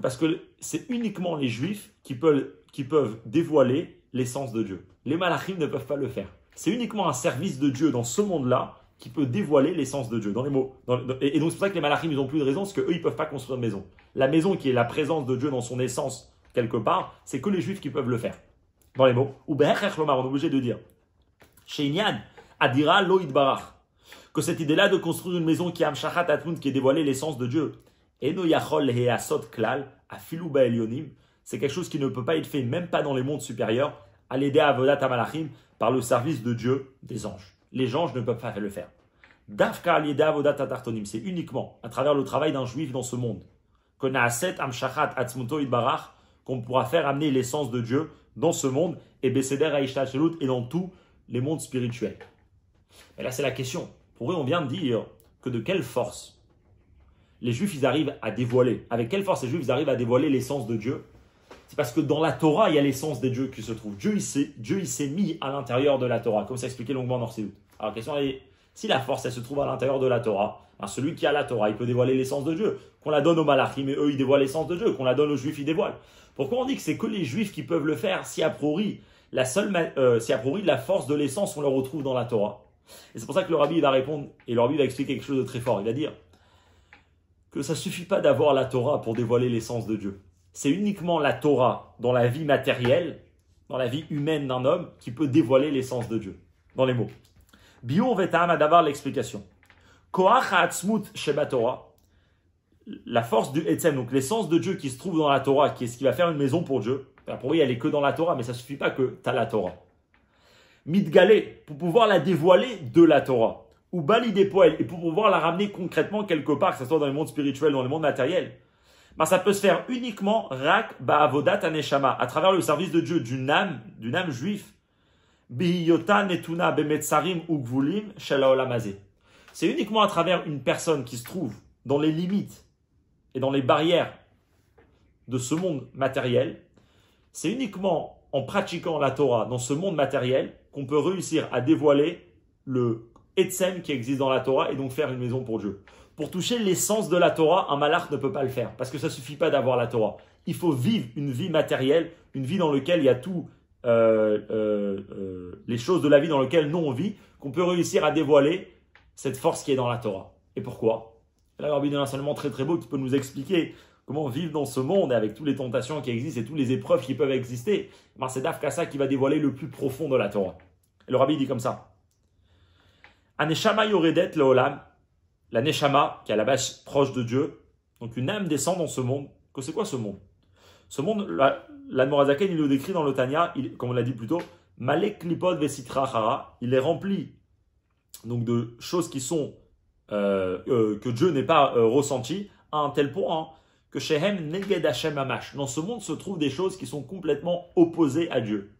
Parce que c'est uniquement les Juifs qui peuvent dévoiler l'essence de Dieu. Les malachim ne peuvent pas le faire. C'est uniquement un service de Dieu dans ce monde-là qui peut dévoiler l'essence de Dieu. Dans les mots. Et donc c'est pour ça que les malachim ils n'ont plus de raison, parce qu'eux ils ne peuvent pas construire de maison. La maison qui est la présence de Dieu dans son essence quelque part, c'est que les Juifs qui peuvent le faire. Dans les mots. Ou be'echech lomar, on est obligé de dire. Chez Inyan, adira lo idbarach. Que cette idée-là de construire une maison qui est amshachat atmund, qui est dévoilée l'essence de Dieu. Eno yachol heasot klal afilu ba'elionim, c'est quelque chose qui ne peut pas être fait, même pas dans les mondes supérieurs, à l'aider à avodat amalachim, par le service de Dieu des anges. Les anges ne peuvent pas le faire. Dafka al yeda avodat atartonim, c'est uniquement à travers le travail d'un juif dans ce monde que naaset amshachat atzmuto idbarach, qu'on pourra faire amener l'essence de Dieu dans ce monde et beseder aishtat shelut, et dans tous les mondes spirituels. Et là c'est la question. Pour eux on vient de dire que de quelle force les Juifs, ils arrivent à dévoiler. Avec quelle force les Juifs, ils arrivent à dévoiler l'essence de Dieu? C'est parce que dans la Torah, il y a l'essence des dieux qui se trouve. Dieu, il s'est mis à l'intérieur de la Torah, comme ça expliqué longuement dans Orsidut. Alors la question est, si la force, elle se trouve à l'intérieur de la Torah, ben celui qui a la Torah, il peut dévoiler l'essence de Dieu. Qu'on la donne aux malachim, mais eux, ils dévoilent l'essence de Dieu. Qu'on la donne aux Juifs, ils dévoilent. Pourquoi on dit que c'est que les Juifs qui peuvent le faire si a priori, la force de l'essence, on le retrouve dans la Torah? Et c'est pour ça que le Rabbi va répondre, et le Rabbi va expliquer quelque chose de très fort. Il va dire que ça ne suffit pas d'avoir la Torah pour dévoiler l'essence de Dieu. C'est uniquement la Torah dans la vie matérielle, dans la vie humaine d'un homme, qui peut dévoiler l'essence de Dieu. Dans les mots. Bion vetam a d'avoir l'explication. Koach ha'atzmut sheba Torah, la force du Etzem, donc l'essence de Dieu qui se trouve dans la Torah, qui est ce qui va faire une maison pour Dieu. Pour lui, elle est que dans la Torah, mais ça ne suffit pas que tu as la Torah. Midgalé, pour pouvoir la dévoiler de la Torah. Ou balider poël, et pour pouvoir la ramener concrètement quelque part, que ce soit dans le monde spirituel, dans le monde matériel, ben ça peut se faire uniquement rak ba'avodat aneshama, à travers le service de Dieu d'une âme juif, bihiyota netuna bemetsarim ugvulim shalaolamazé. C'est uniquement à travers une personne qui se trouve dans les limites et dans les barrières de ce monde matériel, c'est uniquement en pratiquant la Torah dans ce monde matériel qu'on peut réussir à dévoiler le Etzem qui existe dans la Torah et donc faire une maison pour Dieu. Pour toucher l'essence de la Torah, un malach ne peut pas le faire parce que ça ne suffit pas d'avoir la Torah. Il faut vivre une vie matérielle, une vie dans laquelle il y a tout les choses de la vie dans lesquelles nous on vit, qu'on peut réussir à dévoiler cette force qui est dans la Torah. Et pourquoi? Là, le Rabbi donne un enseignement très très beau qui peut nous expliquer comment vivre dans ce monde avec toutes les tentations qui existent et toutes les épreuves qui peuvent exister. Ben, c'est Dafkasa qui va dévoiler le plus profond de la Torah. Et le Rabbi dit comme ça. Aneshama yoredet leolam, la Neshama, qui est à la base proche de Dieu, donc une âme descend dans ce monde. Que c'est quoi ce monde? Ce monde, l'Admorazaken, il le décrit dans le Tanya, comme on l'a dit plus tôt, Malek Lipod Vesitra Hara, il est rempli donc, de choses qui sont que Dieu n'est pas ressenti, à un tel point que Shehem Neged Hashem Amash. Dans ce monde se trouvent des choses qui sont complètement opposées à Dieu.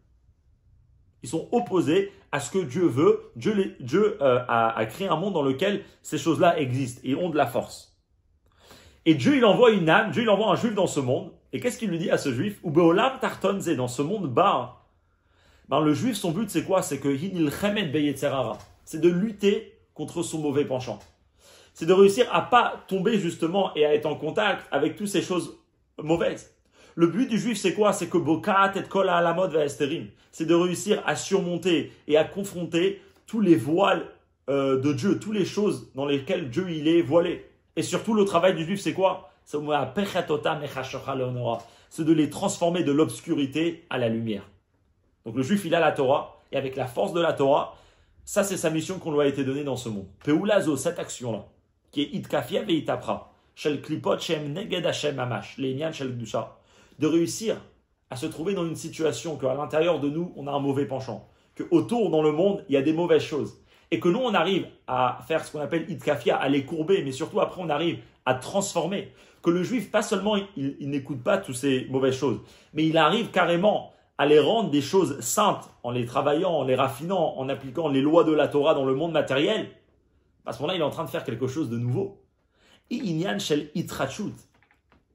Ils sont opposés à ce que Dieu veut. Dieu a créé un monde dans lequel ces choses-là existent et ont de la force. Et Dieu, il envoie une âme, Dieu, il envoie un juif dans ce monde. Et qu'est-ce qu'il lui dit à ce juif? Ubeolam tartonze, dans ce monde bas, ben, le juif, son but, c'est quoi? C'est que hinil chemet beyetzerara. C'est de lutter contre son mauvais penchant. C'est de réussir à pas tomber justement et à être en contact avec toutes ces choses mauvaises. Le but du juif, c'est quoi? C'est que bokat et kol alamot ve'esterim. C'est de réussir à surmonter et à confronter tous les voiles de Dieu, toutes les choses dans lesquelles Dieu il est voilé. Et surtout, le travail du juif, c'est quoi? C'est de les transformer de l'obscurité à la lumière. Donc le juif, il a la Torah, et avec la force de la Torah, ça c'est sa mission qu'on lui a été donnée dans ce monde. Peulazo, cette action-là, qui est itkafia ve itapra, shel klipot shem neged Hashem mamash, le'inyan shel kedusha, de réussir à se trouver dans une situation qu'à l'intérieur de nous, on a un mauvais penchant, qu'autour dans le monde, il y a des mauvaises choses. Et que nous, on arrive à faire ce qu'on appelle itkafia, à les courber, mais surtout après, on arrive à transformer. Que le juif, pas seulement, il n'écoute pas toutes ces mauvaises choses, mais il arrive carrément à les rendre des choses saintes, en les travaillant, en les raffinant, en appliquant les lois de la Torah dans le monde matériel. À ce moment-là, il est en train de faire quelque chose de nouveau. Inyan shel itrachut.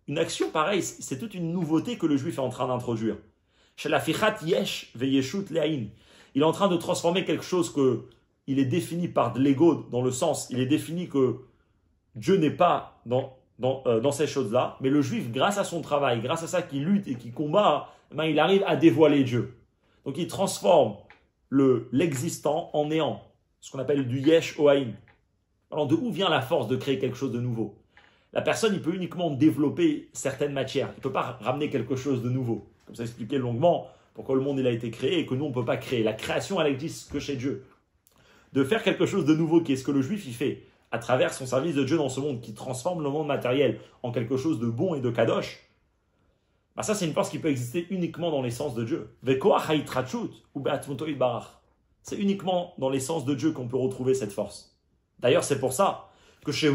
Une action pareille, c'est toute une nouveauté que le juif est en train d'introduire. Shel afichat yesh ve yeshut le'ain. Il est en train de transformer quelque chose que il est défini par de l'ego, dans le sens, il est défini que Dieu n'est pas dans ces choses-là, mais le juif, grâce à son travail, grâce à ça qu'il lutte et qu'il combat, ben, il arrive à dévoiler Dieu. Donc il transforme l'existant en néant, ce qu'on appelle du yesh oaim. Alors de où vient la force de créer quelque chose de nouveau? La personne, il peut uniquement développer certaines matières, il ne peut pas ramener quelque chose de nouveau. Comme ça expliqué longuement pourquoi le monde il a été créé et que nous on ne peut pas créer. La création, elle existe que chez Dieu. De faire quelque chose de nouveau, qui est ce que le juif il fait à travers son service de Dieu dans ce monde, qui transforme le monde matériel en quelque chose de bon et de kadosh, bah ça c'est une force qui peut exister uniquement dans l'essence de Dieu. C'est uniquement dans l'essence de Dieu qu'on peut retrouver cette force. D'ailleurs c'est pour ça que c'est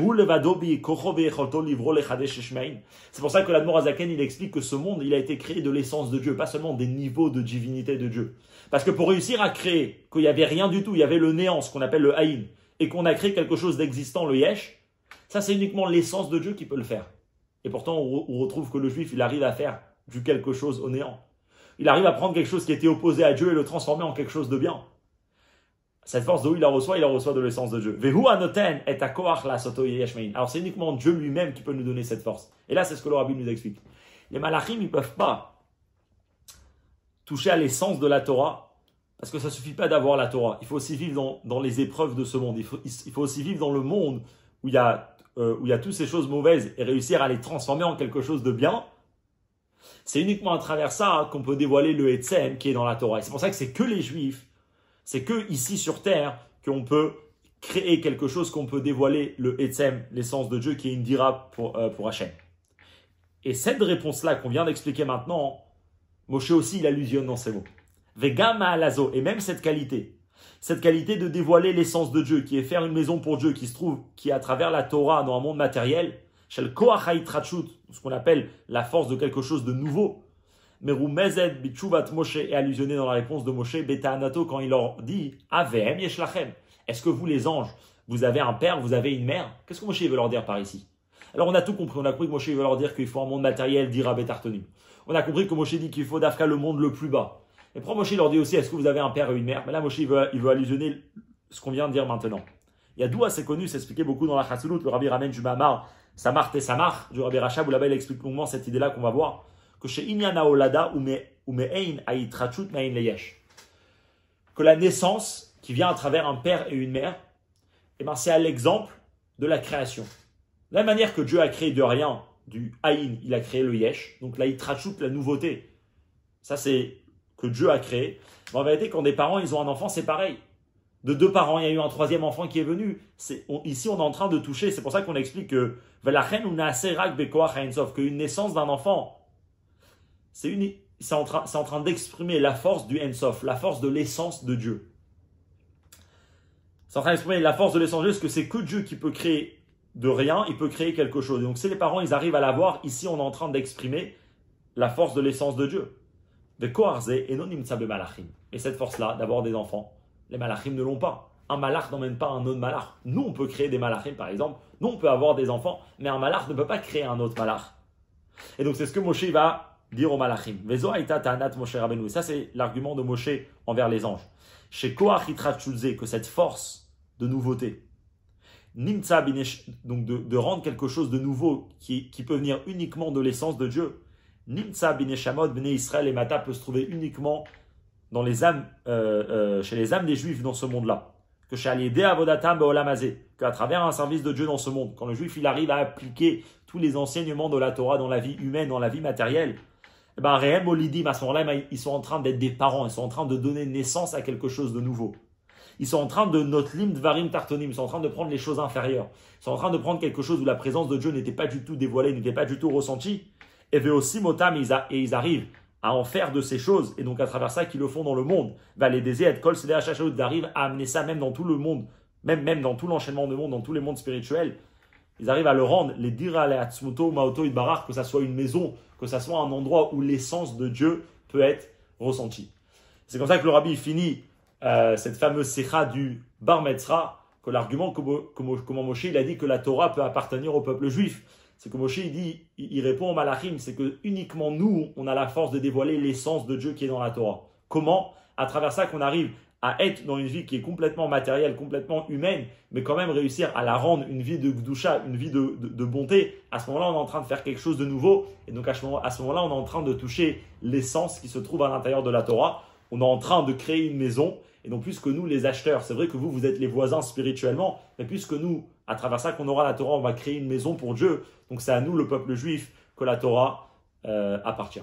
pour ça que l'Admor Azaken il explique que ce monde il a été créé de l'essence de Dieu, pas seulement des niveaux de divinité de Dieu. Parce que pour réussir à créer qu'il n'y avait rien du tout, il y avait le néant, ce qu'on appelle le haïn, et qu'on a créé quelque chose d'existant, le yesh, ça c'est uniquement l'essence de Dieu qui peut le faire. Et pourtant on retrouve que le juif il arrive à faire du quelque chose au néant. Il arrive à prendre quelque chose qui était opposé à Dieu et le transformer en quelque chose de bien. Cette force d'où il la reçoit de l'essence de Dieu. Alors c'est uniquement Dieu lui-même qui peut nous donner cette force. Et là c'est ce que le Rabbi nous explique. Les malachim ils ne peuvent pas toucher à l'essence de la Torah, parce que ça ne suffit pas d'avoir la Torah. Il faut aussi vivre dans les épreuves de ce monde. Il faut aussi vivre dans le monde où il y a toutes ces choses mauvaises et réussir à les transformer en quelque chose de bien. C'est uniquement à travers ça qu'on peut dévoiler le Etzem qui est dans la Torah. Et c'est pour ça que c'est que les Juifs, c'est que ici sur terre qu'on peut créer quelque chose, qu'on peut dévoiler le Etzem, l'essence de Dieu qui est une dira pour Hachem. Et cette réponse-là qu'on vient d'expliquer maintenant, Moshe aussi il allusionne dans ses mots. Vegama alazo, et même cette qualité de dévoiler l'essence de Dieu, qui est faire une maison pour Dieu, qui est à travers la Torah dans un monde matériel, shel koach haitrachut, ce qu'on appelle la force de quelque chose de nouveau. Merumezed bitchuvat Moshe est allusionné dans la réponse de Moshe Beta'anato quand il leur dit Avem yeshlachem. Est-ce que vous les anges, vous avez un père, vous avez une mère? Qu'est-ce que Moshe veut leur dire par ici? Alors on a tout compris, on a compris que Moshe veut leur dire qu'il faut un monde matériel, dira Betartonim. On a compris que Moshe dit qu'il faut d'Afka le monde le plus bas. Et après Moshe leur dit aussi est-ce que vous avez un père et une mère? Mais là Moshe il veut allusionner ce qu'on vient de dire maintenant. Il y a d'où assez connu, c'est expliqué beaucoup dans la Chassidut, le Rabbi ramène du Mamar, Samar te Samar, du Rabbi Rachab, où là-bas il explique longuement cette idée-là qu'on va voir, que chez Inyana Olada ou Me'ein Aitrachut Me'ein Leyesh, que la naissance qui vient à travers un père et une mère, eh ben c'est à l'exemple de la création. De la manière que Dieu a créé de rien, du Aïn, il a créé le Yesh, donc la Aitrachut, la nouveauté. Ça c'est que Dieu a créé. Mais en vérité, quand des parents ils ont un enfant, c'est pareil. De deux parents, il y a eu un troisième enfant qui est venu. Ici, on est en train de toucher. C'est pour ça qu'on explique que qu'une naissance d'un enfant, c'est en train d'exprimer la force du Ensof, la force de l'essence de Dieu. C'est en train d'exprimer la force de l'essence de Dieu, parce que c'est que Dieu qui peut créer de rien, il peut créer quelque chose. Et donc, si les parents ils arrivent à l'avoir, ici, on est en train d'exprimer la force de l'essence de Dieu. Mais et cette force-là d'avoir des enfants. Les malachim ne l'ont pas. Un malach n'emmène pas un autre malach. Nous, on peut créer des malachim, par exemple. Nous, on peut avoir des enfants, mais un malach ne peut pas créer un autre malach. Et donc, c'est ce que Moshe va dire aux malachim. Vezo aïta ta'anat Moshe Rabbeinu. Et ça, c'est l'argument de Moshe envers les anges. Chez Koach Yitrachutze, que cette force de nouveauté, Nimtza binesh, donc de rendre quelque chose de nouveau qui peut venir uniquement de l'essence de Dieu. Nimtza bineshamot bnei Israël et Mata peut se trouver uniquement dans les âmes, chez les âmes des Juifs dans ce monde-là. Que chez Aliédé Avodatam Be'olam Hazeh, qu'à travers un service de Dieu dans ce monde, quand le Juif il arrive à appliquer tous les enseignements de la Torah dans la vie humaine, dans la vie matérielle, eh ben Rehem Olidim, à ce moment-là, ils sont en train d'être des parents, ils sont en train de donner naissance à quelque chose de nouveau. Ils sont en train de notlim dvarim tartonim, ils sont en train de prendre les choses inférieures. Ils sont en train de prendre quelque chose où la présence de Dieu n'était pas du tout dévoilée, n'était pas du tout ressentie. Et aussi motam, et ils arrivent à en faire de ces choses, et donc à travers ça qu'ils le font dans le monde, va les désirer être kol cdh d'arrive à amener ça même dans tout le monde, même dans tout l'enchaînement de monde, dans tous les mondes spirituels. Ils arrivent à le rendre, les dira les atzmuto maoto idbarar, que ça soit une maison, que ça soit un endroit où l'essence de Dieu peut être ressentie. C'est comme ça que le rabbi finit cette fameuse sikha du Bar Metzra, que l'argument comment Moshe il a dit que la Torah peut appartenir au peuple juif. C'est que Moshe il répond au Malachim, c'est que uniquement nous, on a la force de dévoiler l'essence de Dieu qui est dans la Torah. Comment? À travers ça qu'on arrive à être dans une vie qui est complètement matérielle, complètement humaine, mais quand même réussir à la rendre une vie de gdusha, une vie de bonté. À ce moment-là, on est en train de faire quelque chose de nouveau, et donc à ce moment-là, on est en train de toucher l'essence qui se trouve à l'intérieur de la Torah. On est en train de créer une maison, et donc plus que nous, les acheteurs, c'est vrai que vous êtes les voisins spirituellement, mais puisque nous, à travers ça qu'on aura la Torah, on va créer une maison pour Dieu. Donc c'est à nous, le peuple juif, que la Torah appartient.